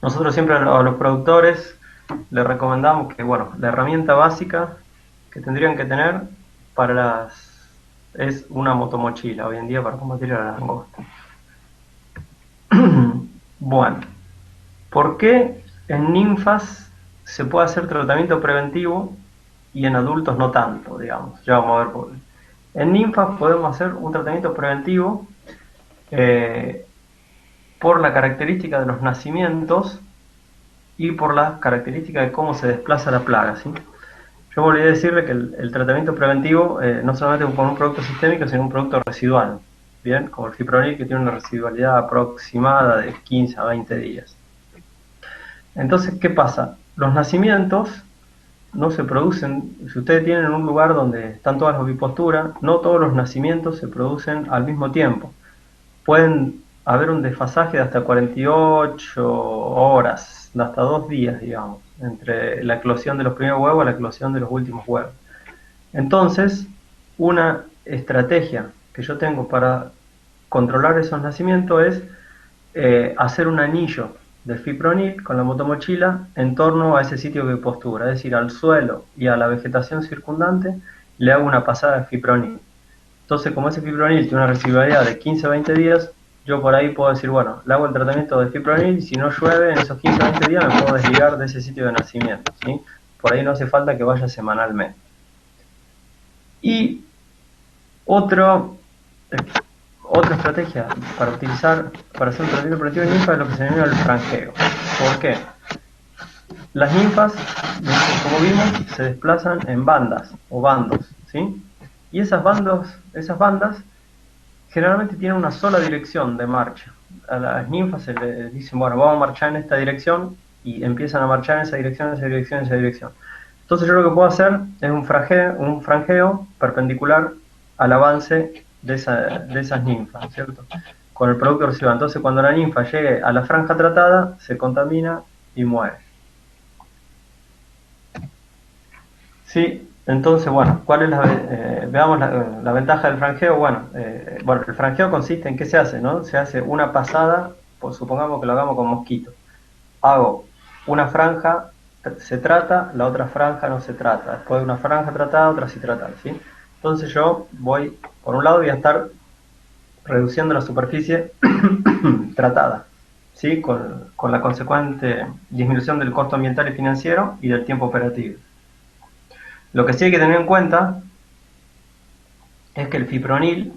Nosotros siempre a los productores les recomendamos que, bueno, la herramienta básica que tendrían que tener es una motomochila hoy en día para combatir a la langosta. Bueno, ¿por qué en ninfas se puede hacer tratamiento preventivo y en adultos no tanto, digamos? Ya vamos a ver por qué. En ninfas podemos hacer un tratamiento preventivo por la característica de los nacimientos y por la característica de cómo se desplaza la plaga, ¿sí? Yo me olvidé decirle que el tratamiento preventivo no solamente con un producto sistémico, sino un producto residual, ¿bien? Como el fipronil, que tiene una residualidad aproximada de 15 a 20 días. Entonces, ¿qué pasa? Los nacimientos no se producen, si ustedes tienen un lugar donde están todas las oviposturas, no todos los nacimientos se producen al mismo tiempo. Pueden haber un desfasaje de hasta 48 horas, de hasta 2 días, digamos, entre la eclosión de los primeros huevos y la eclosión de los últimos huevos. Entonces, una estrategia que yo tengo para controlar esos nacimientos es hacer un anillo de fipronil con la motomochila en torno a ese sitio de postura, es decir, al suelo y a la vegetación circundante le hago una pasada de fipronil. Entonces, como ese fipronil tiene una residualidad de 15 a 20 días, yo por ahí puedo decir, bueno, le hago el tratamiento de fipronil y si no llueve en esos 15 a 20 días me puedo desligar de ese sitio de nacimiento, ¿sí? Por ahí no hace falta que vaya semanalmente. Y otra estrategia para utilizar, para hacer un tratamiento preventivo de ninfa es lo que se denomina el franjeo. ¿Por qué? Las ninfas, como vimos, se desplazan en bandas o bandos, ¿sí? Y esas bandas generalmente tienen una sola dirección de marcha. A las ninfas se les dicen, bueno, vamos a marchar en esta dirección, y empiezan a marchar en esa dirección, esa dirección, esa dirección. Entonces yo lo que puedo hacer es un franjeo perpendicular al avance de esas ninfas, ¿cierto? Con el producto residual. Entonces cuando la ninfa llegue a la franja tratada, se contamina y muere. Sí, entonces, bueno, ¿cuál es veamos la ventaja del franjeo? Bueno, el franjeo consiste en qué se hace, ¿no? Se hace una pasada, pues supongamos que lo hagamos con mosquito. Hago una franja, se trata, la otra franja no se trata. Después de una franja tratada, otra sí tratada, ¿sí? Entonces yo voy, por un lado voy a estar reduciendo la superficie tratada, ¿sí? Con la consecuente disminución del costo ambiental y financiero y del tiempo operativo. Lo que sí hay que tener en cuenta es que el fipronil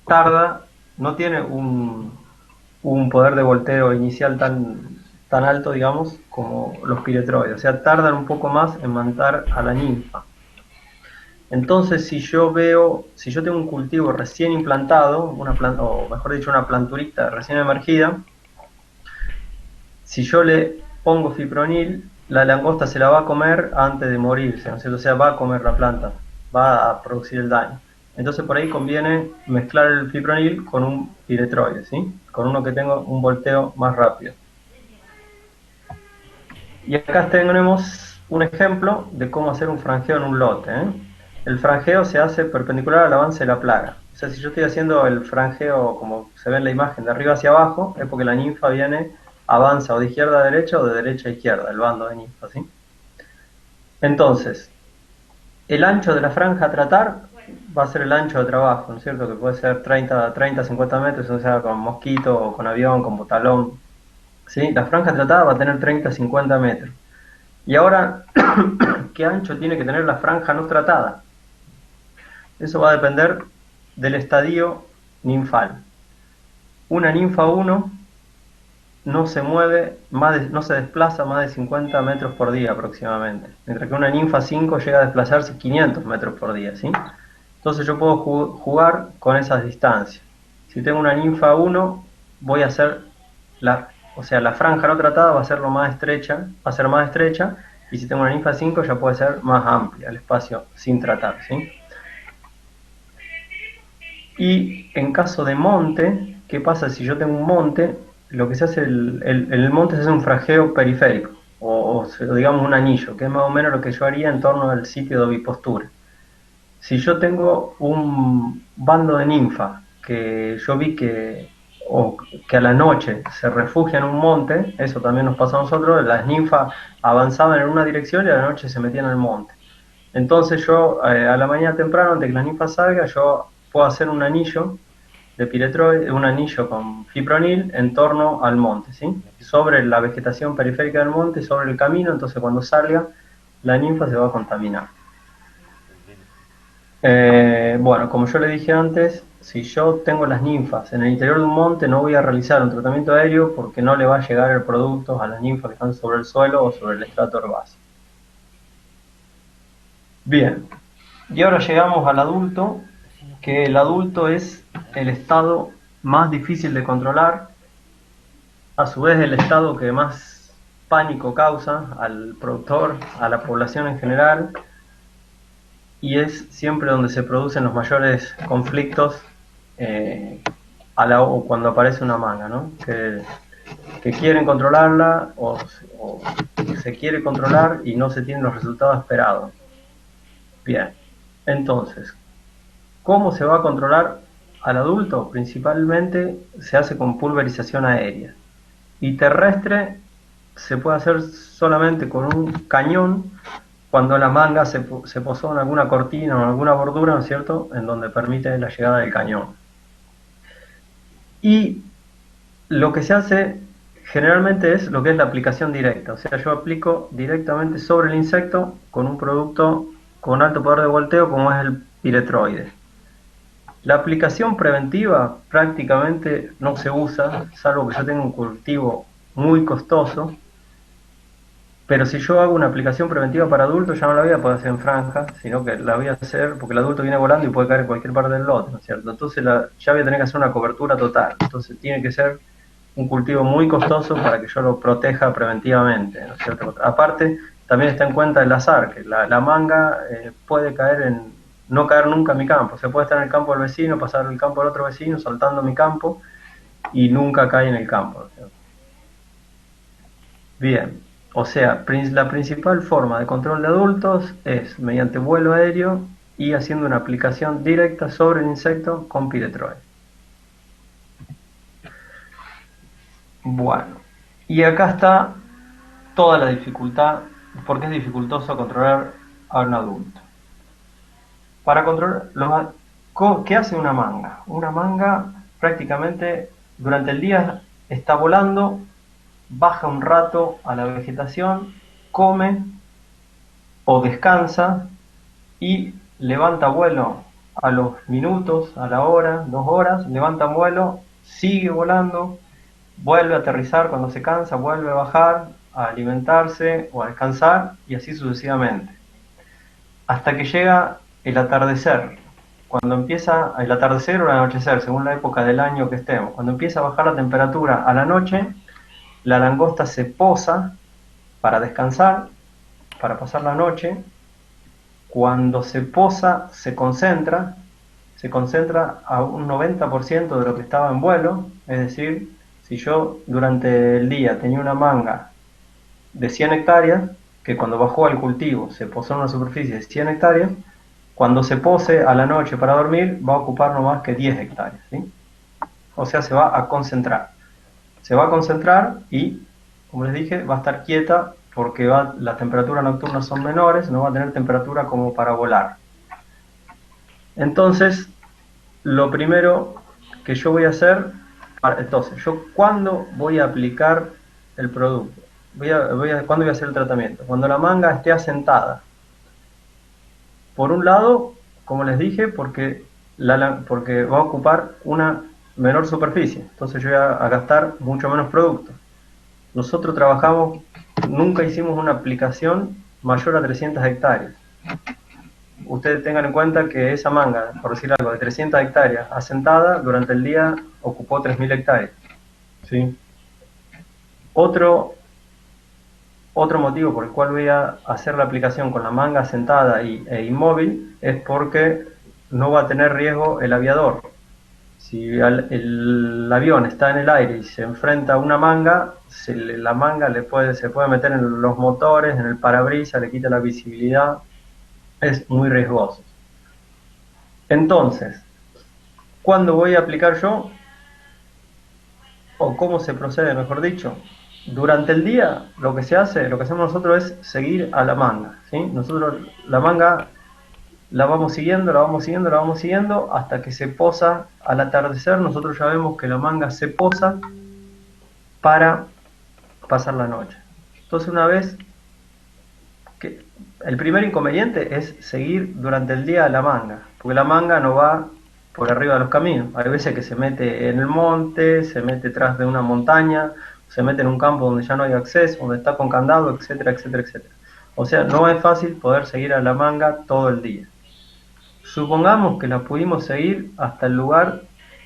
tarda, no tiene un poder de volteo inicial tan alto, digamos, como los piretroides. O sea, tardan un poco más en matar a la ninfa. Entonces, si yo tengo un cultivo recién implantado, o mejor dicho, una planturita recién emergida, si yo le pongo fipronil, la langosta se la va a comer antes de morirse, ¿no es cierto? O sea, va a comer la planta, va a producir el daño. Entonces por ahí conviene mezclar el fipronil con un piretroide, ¿sí? Con uno que tenga un volteo más rápido. Y acá tenemos un ejemplo de cómo hacer un franjeo en un lote, ¿eh? El franjeo se hace perpendicular al avance de la plaga. O sea, si yo estoy haciendo el franjeo como se ve en la imagen de arriba hacia abajo, es porque la ninfa avanza o de izquierda a derecha o de derecha a izquierda, el bando de ninfa, ¿sí? Entonces, el ancho de la franja a tratar va a ser el ancho de trabajo, ¿no es cierto? Que puede ser 30 50 metros, o sea, con mosquito, o con avión, con botalón, ¿sí? La franja tratada va a tener 30 50 metros. Y ahora, ¿qué ancho tiene que tener la franja no tratada? Eso va a depender del estadio ninfal. Una ninfa 1 no se mueve, no se desplaza más de 50 metros por día aproximadamente, mientras que una ninfa 5 llega a desplazarse 500 metros por día, ¿sí? Entonces yo puedo jugar con esas distancias. Si tengo una ninfa 1, voy a hacer o sea, la franja no tratada va a ser más estrecha, y si tengo una ninfa 5 ya puede ser más amplia el espacio sin tratar, ¿sí? Y en caso de monte, ¿qué pasa si yo tengo un monte? Lo que se hace, el monte se hace un frajeo periférico, o digamos un anillo, que es más o menos lo que yo haría en torno al sitio de ovipostura. Si yo tengo un bando de ninfa que yo vi que a la noche se refugia en un monte, eso también nos pasa a nosotros, las ninfas avanzaban en una dirección y a la noche se metían en el monte. Entonces yo, a la mañana temprano, antes que la ninfa salga, yo puedo hacer un anillo de piretroide, un anillo con fipronil en torno al monte, ¿sí? Sobre la vegetación periférica del monte, sobre el camino, entonces cuando salga, la ninfa se va a contaminar. Bueno, como yo le dije antes, si yo tengo las ninfas en el interior de un monte, no voy a realizar un tratamiento aéreo porque no le va a llegar el producto a las ninfas que están sobre el suelo o sobre el estrato herbáceo. Bien, y ahora llegamos al adulto, que el adulto es el estado más difícil de controlar, a su vez el estado que más pánico causa al productor, a la población en general, y es siempre donde se producen los mayores conflictos, o cuando aparece una manga, ¿no? Que quieren controlarla, o se quiere controlar y no se tienen los resultados esperados. Bien, entonces, ¿cómo se va a controlar al adulto? Principalmente se hace con pulverización aérea. Y terrestre se puede hacer solamente con un cañón cuando la manga se posó en alguna cortina o en alguna bordura, ¿no es cierto?, en donde permite la llegada del cañón. Y lo que se hace generalmente es lo que es la aplicación directa, o sea, yo aplico directamente sobre el insecto con un producto con alto poder de volteo como es el piretroide. La aplicación preventiva prácticamente no se usa, salvo que yo tenga un cultivo muy costoso, Pero si yo hago una aplicación preventiva para adultos, ya no la voy a poder hacer en franja, sino que la voy a hacer porque el adulto viene volando y puede caer en cualquier parte del lote, ¿no es cierto? Entonces ya voy a tener que hacer una cobertura total. Entonces tiene que ser un cultivo muy costoso para que yo lo proteja preventivamente, ¿no es cierto? Aparte, también está en cuenta el azar, que la manga puede no caer nunca en mi campo. Se puede estar en el campo del vecino, pasar el campo del otro vecino, saltando mi campo y nunca cae en el campo, ¿no es cierto? Bien, o sea, la principal forma de control de adultos es mediante vuelo aéreo y haciendo una aplicación directa sobre el insecto con Piretroid. Bueno, y acá está toda la dificultad, porque es dificultoso controlar a un adulto. Para controlar, ¿qué hace una manga? Una manga prácticamente durante el día está volando, baja un rato a la vegetación, come o descansa y levanta vuelo a los minutos, a la hora, 2 horas, levanta vuelo, sigue volando, vuelve a aterrizar cuando se cansa, vuelve a bajar, a alimentarse o a descansar y así sucesivamente. Hasta que llega el atardecer. Cuando empieza el atardecer o el anochecer, según la época del año que estemos, cuando empieza a bajar la temperatura a la noche, la langosta se posa para descansar, para pasar la noche. Cuando se posa, se concentra a un 90% de lo que estaba en vuelo, es decir, si yo durante el día tenía una manga de 100 hectáreas, que cuando bajó al cultivo se posó en una superficie de 100 hectáreas, cuando se pose a la noche para dormir va a ocupar no más que 10 hectáreas, ¿sí? O sea, se va a concentrar. Se va a concentrar y, como les dije, va a estar quieta porque las temperaturas nocturnas son menores, no va a tener temperatura como para volar. Entonces, lo primero que yo voy a hacer, entonces, yo cuándo voy a aplicar el producto, ¿cuándo voy a hacer el tratamiento? Cuando la manga esté asentada. Por un lado, como les dije, porque va a ocupar una menor superficie, entonces yo voy a gastar mucho menos producto. Nosotros nunca hicimos una aplicación mayor a 300 hectáreas. Ustedes tengan en cuenta que esa manga, por decir algo, de 300 hectáreas asentada, durante el día ocupó 3.000 hectáreas. ¿Sí? Otro motivo por el cual voy a hacer la aplicación con la manga asentada e inmóvil es porque no va a tener riesgo el aviador. Si el avión está en el aire y se enfrenta a una manga, la manga se puede meter en los motores, en el parabrisas, le quita la visibilidad, es muy riesgoso. Entonces, ¿cuándo voy a aplicar yo? ¿O cómo se procede, mejor dicho? Durante el día lo que hacemos nosotros es seguir a la manga, ¿sí? Nosotros la manga la vamos siguiendo, hasta que se posa al atardecer. Nosotros ya vemos que la manga se posa para pasar la noche. Entonces, una vez que el primer inconveniente es seguir durante el día a la manga, porque la manga no va por arriba de los caminos. Hay veces que se mete en el monte, se mete tras de una montaña, se mete en un campo donde ya no hay acceso, donde está con candado, etcétera, etcétera, etcétera. O sea, no es fácil poder seguir a la manga todo el día. Supongamos que la pudimos seguir hasta el lugar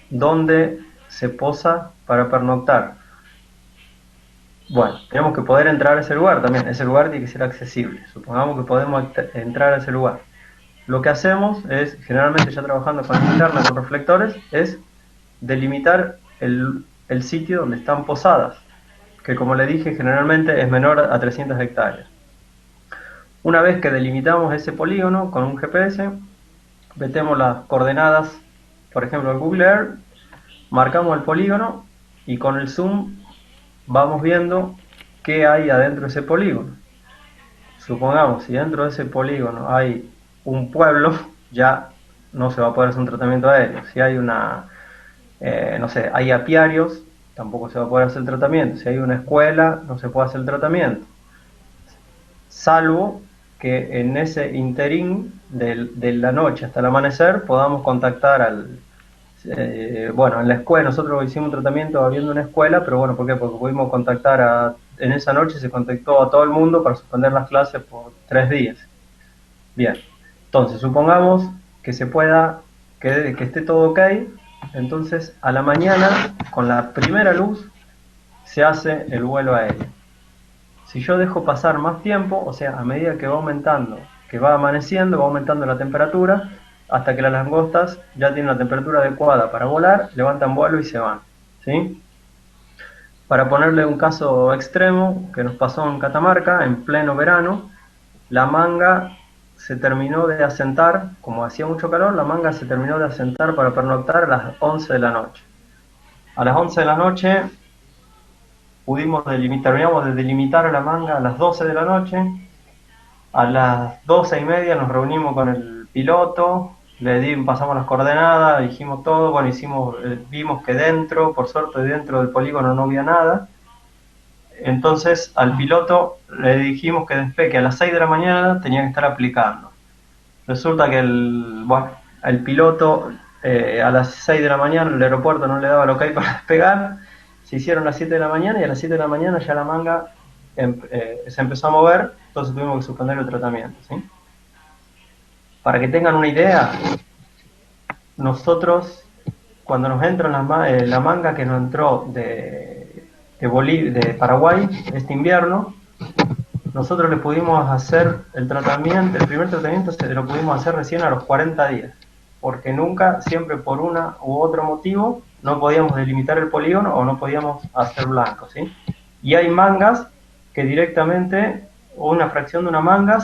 donde se posa para pernoctar. Bueno, tenemos que poder entrar a ese lugar también. Ese lugar tiene que ser accesible. Supongamos que podemos entrar a ese lugar. Lo que hacemos es, generalmente ya trabajando con linterna, con reflectores, es delimitar el sitio donde están posadas, que como le dije generalmente es menor a 300 hectáreas. Una vez que delimitamos ese polígono con un GPS, metemos las coordenadas, por ejemplo en Google Earth, marcamos el polígono y con el zoom vamos viendo qué hay adentro de ese polígono. Supongamos, si dentro de ese polígono hay un pueblo, ya no se va a poder hacer un tratamiento aéreo. Si hay no sé, hay apiarios, tampoco se va a poder hacer el tratamiento. Si hay una escuela, no se puede hacer el tratamiento. Salvo que en ese interín de la noche hasta el amanecer podamos contactar bueno, en la escuela nosotros hicimos un tratamiento abriendo una escuela, pero bueno, ¿por qué? Porque pudimos contactar a en esa noche se contactó a todo el mundo para suspender las clases por 3 días. Bien, entonces supongamos que se pueda, que esté todo ok, entonces a la mañana, con la primera luz, se hace el vuelo aéreo. Si yo dejo pasar más tiempo, o sea, a medida que va aumentando, que va amaneciendo, va aumentando la temperatura, hasta que las langostas ya tienen la temperatura adecuada para volar, levantan vuelo y se van, ¿sí? Para ponerle un caso extremo que nos pasó en Catamarca, en pleno verano, la manga se terminó de asentar, como hacía mucho calor, la manga se terminó de asentar para pernoctar a las 11 de la noche. A las 11 de la noche terminamos de delimitar a la manga a las 12 de la noche. A las 12:30 nos reunimos con el piloto, pasamos las coordenadas, dijimos todo, bueno, vimos que por suerte dentro del polígono no había nada. Entonces al piloto le dijimos que a las 6 de la mañana tenía que estar aplicando. Resulta que el piloto a las 6 de la mañana el aeropuerto no le daba el ok para despegar, se hicieron las 7 de la mañana y a las 7 de la mañana ya la manga se empezó a mover, entonces tuvimos que suspender el tratamiento, ¿sí? Para que tengan una idea, nosotros cuando nos entra la manga que nos entró de Paraguay este invierno, nosotros le pudimos hacer el primer tratamiento se lo pudimos hacer recién a los 40 días, porque nunca, siempre por una u otro motivo, no podíamos delimitar el polígono o no podíamos hacer blanco, ¿sí? Y hay mangas que directamente, o una fracción de una manga,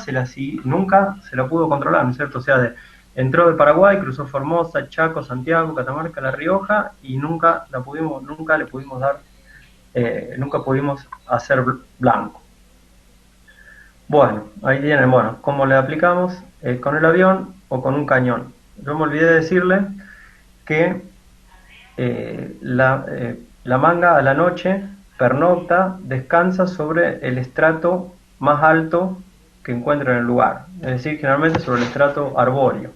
nunca se la pudo controlar, ¿no es cierto? O sea, entró de Paraguay, cruzó Formosa, Chaco, Santiago, Catamarca, La Rioja, y nunca le pudimos dar, nunca pudimos hacer blanco. Bueno, ahí tienen, ¿cómo le aplicamos? ¿Con el avión o con un cañón? Yo me olvidé de decirle que la manga a la noche pernocta, descansa sobre el estrato más alto que encuentra en el lugar, es decir, generalmente sobre el estrato arbóreo.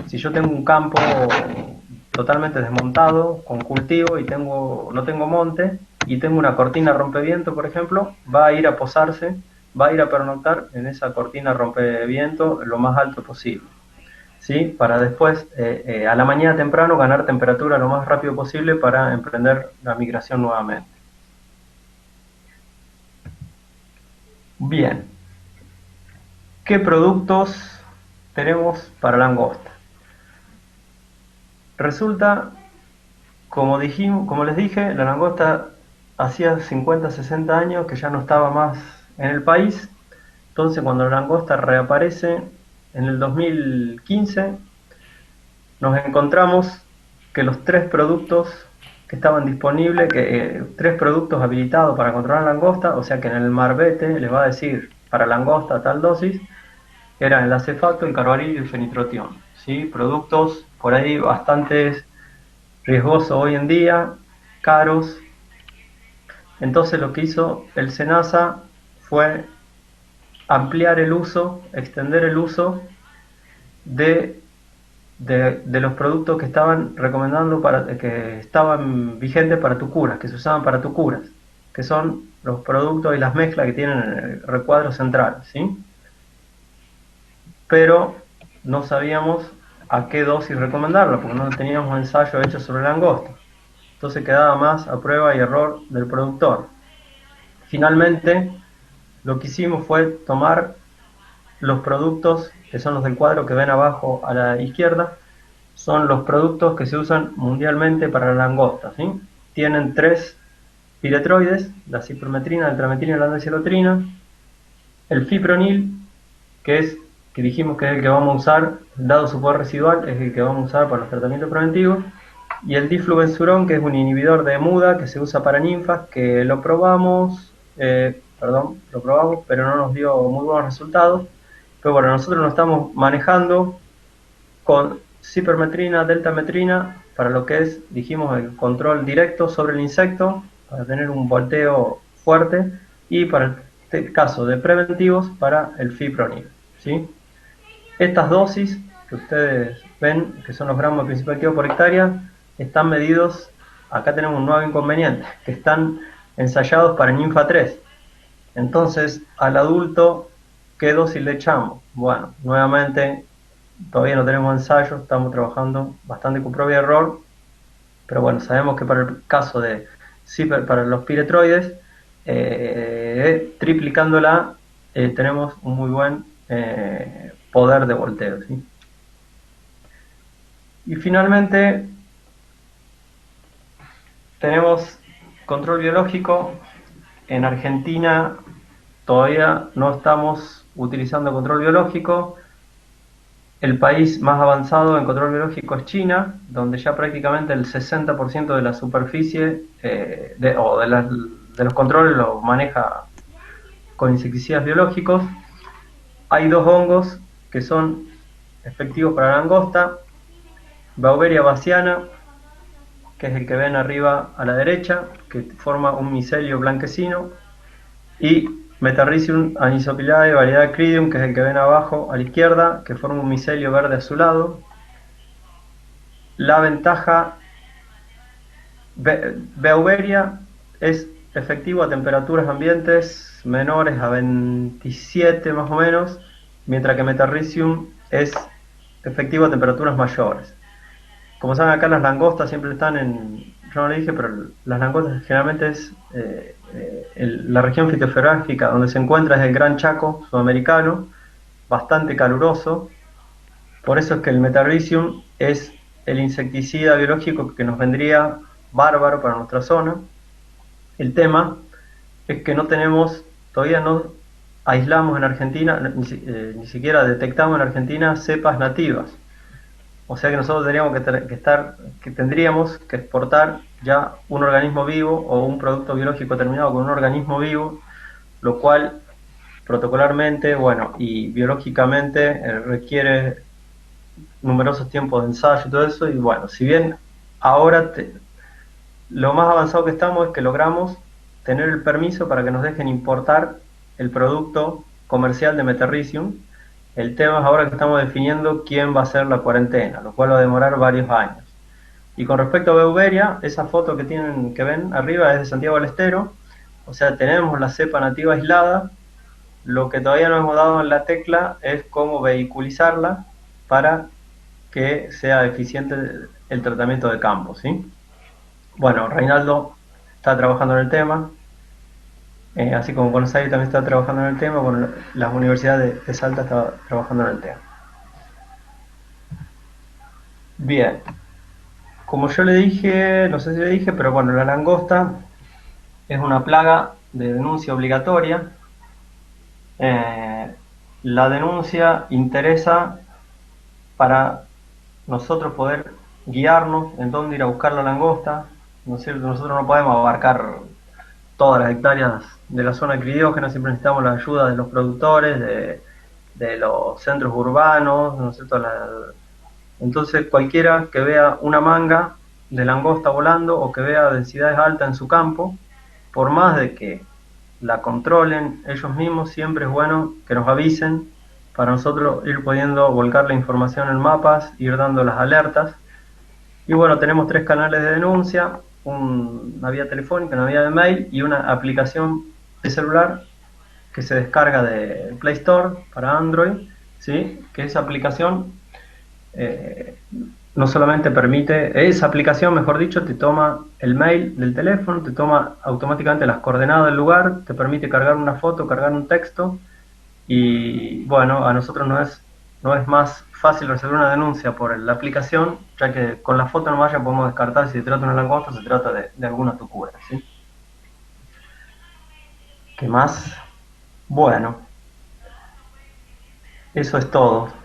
Si yo tengo un campo totalmente desmontado, con cultivo, y no tengo monte, y tengo una cortina rompeviento, por ejemplo, va a ir a posarse, va a ir a pernoctar en esa cortina rompeviento lo más alto posible, ¿sí? Para después, a la mañana temprano, ganar temperatura lo más rápido posible para emprender la migración nuevamente. Bien, ¿qué productos tenemos para langosta? Resulta, como les dije, la langosta hacía 50, 60 años que ya no estaba más en el país. Entonces, cuando la langosta reaparece en el 2015, nos encontramos que los 3 productos que estaban disponibles, tres productos habilitados para controlar langosta, o sea que en el marbete les va a decir para langosta tal dosis, eran el acefato, el carbaryl y el fenitrotión, ¿sí? Productos por ahí bastante riesgosos hoy en día, caros. Entonces lo que hizo el SENASA fue ampliar el uso, extender el uso de los productos que estaban recomendando que estaban vigentes para tucuras, que se usaban para tucuras, que son los productos y las mezclas que tienen en el recuadro central, ¿sí? Pero no sabíamos a qué dosis recomendarlo, porque no teníamos un ensayo hecho sobre langosta. Entonces quedaba más a prueba y error del productor. Finalmente, lo que hicimos fue tomar los productos, que son los del cuadro que ven abajo a la izquierda, son los productos que se usan mundialmente para la langosta, ¿sí? Tienen 3 piretroides, la ciprometrina, la trametrina y la andesilotrina, el fipronil, que dijimos que es el que vamos a usar, dado su poder residual, es el que vamos a usar para los tratamientos preventivos, y el difluvensurón, que es un inhibidor de muda que se usa para ninfas, que lo probamos, pero no nos dio muy buenos resultados. Pero bueno, nosotros nos estamos manejando con cipermetrina, deltametrina, para lo que es, dijimos, el control directo sobre el insecto, para tener un volteo fuerte, y para este caso de preventivos, para el fipronil, ¿sí? Estas dosis que ustedes ven, que son los gramos de principio activo por hectárea, están medidos, acá tenemos un nuevo inconveniente, que están ensayados para ninfa 3. Entonces, al adulto, ¿qué dosis le echamos? Bueno, nuevamente, todavía no tenemos ensayo, estamos trabajando bastante con prueba y error, pero bueno, sabemos que para el caso de para los piretroides, triplicándola, tenemos un muy buen poder de volteo, ¿sí? Y finalmente, tenemos control biológico. En Argentina todavía no estamos utilizando control biológico. El país más avanzado en control biológico es China, donde ya prácticamente el 60% de la superficie de los controles lo maneja con insecticidas biológicos. Hay dos hongos que son efectivos para la langosta: Beauveria bassiana, que es el que ven arriba a la derecha, que forma un micelio blanquecino, y Metarrhizium anisopilae, variedad Cridium, que es el que ven abajo a la izquierda, que forma un micelio verde azulado. La ventaja: Beauveria es efectivo a temperaturas ambientes menores a 27 más o menos, mientras que Metarrhizium es efectivo a temperaturas mayores. Como saben, acá las langostas siempre están yo no le dije, pero las langostas generalmente es la región fitogeográfica donde se encuentra es el Gran Chaco sudamericano, bastante caluroso. Por eso es que el Metarrhizium es el insecticida biológico que nos vendría bárbaro para nuestra zona. El tema es que todavía no aislamos en Argentina, ni siquiera detectamos en Argentina cepas nativas. O sea que nosotros tendríamos que exportar ya un organismo vivo o un producto biológico terminado con un organismo vivo, lo cual protocolarmente, bueno, y biológicamente requiere numerosos tiempos de ensayo y todo eso. Y bueno, si bien ahora lo más avanzado que estamos es que logramos tener el permiso para que nos dejen importar el producto comercial de Metarrhizium. El tema es ahora que estamos definiendo quién va a hacer la cuarentena, lo cual va a demorar varios años. Y con respecto a Beauveria, esa foto que ven arriba es de Santiago del Estero, o sea, tenemos la cepa nativa aislada. Lo que todavía no hemos dado en la tecla es cómo vehiculizarla para que sea eficiente el tratamiento de campo, ¿sí? Bueno, Reinaldo está trabajando en el tema, así como Buenos Aires también está trabajando en el tema. Bueno, las universidades de Salta están trabajando en el tema. Bien, como yo le dije, no sé si le dije, pero bueno, la langosta es una plaga de denuncia obligatoria. La denuncia interesa para nosotros poder guiarnos en dónde ir a buscar la langosta, ¿no es cierto? Nosotros no podemos abarcar todas las hectáreas de la zona cridiógena, siempre necesitamos la ayuda de los productores, de los centros urbanos, ¿no es cierto? Entonces cualquiera que vea una manga de langosta volando o que vea densidades altas en su campo, por más de que la controlen ellos mismos, siempre es bueno que nos avisen para nosotros ir pudiendo volcar la información en mapas, ir dando las alertas. Y bueno, tenemos 3 canales de denuncia: una vía telefónica, una vía de mail y una aplicación de celular que se descarga de Play Store para Android, ¿sí? Que esa aplicación eh, no solamente esa aplicación, mejor dicho, te toma el mail del teléfono, te toma automáticamente las coordenadas del lugar, te permite cargar una foto, cargar un texto. Y bueno, a nosotros no es más fácil resolver una denuncia por la aplicación, ya que con la foto nomás ya podemos descartar si se trata de una langosta o se trata de alguna tucura, ¿sí? ¿Qué más? Bueno, eso es todo.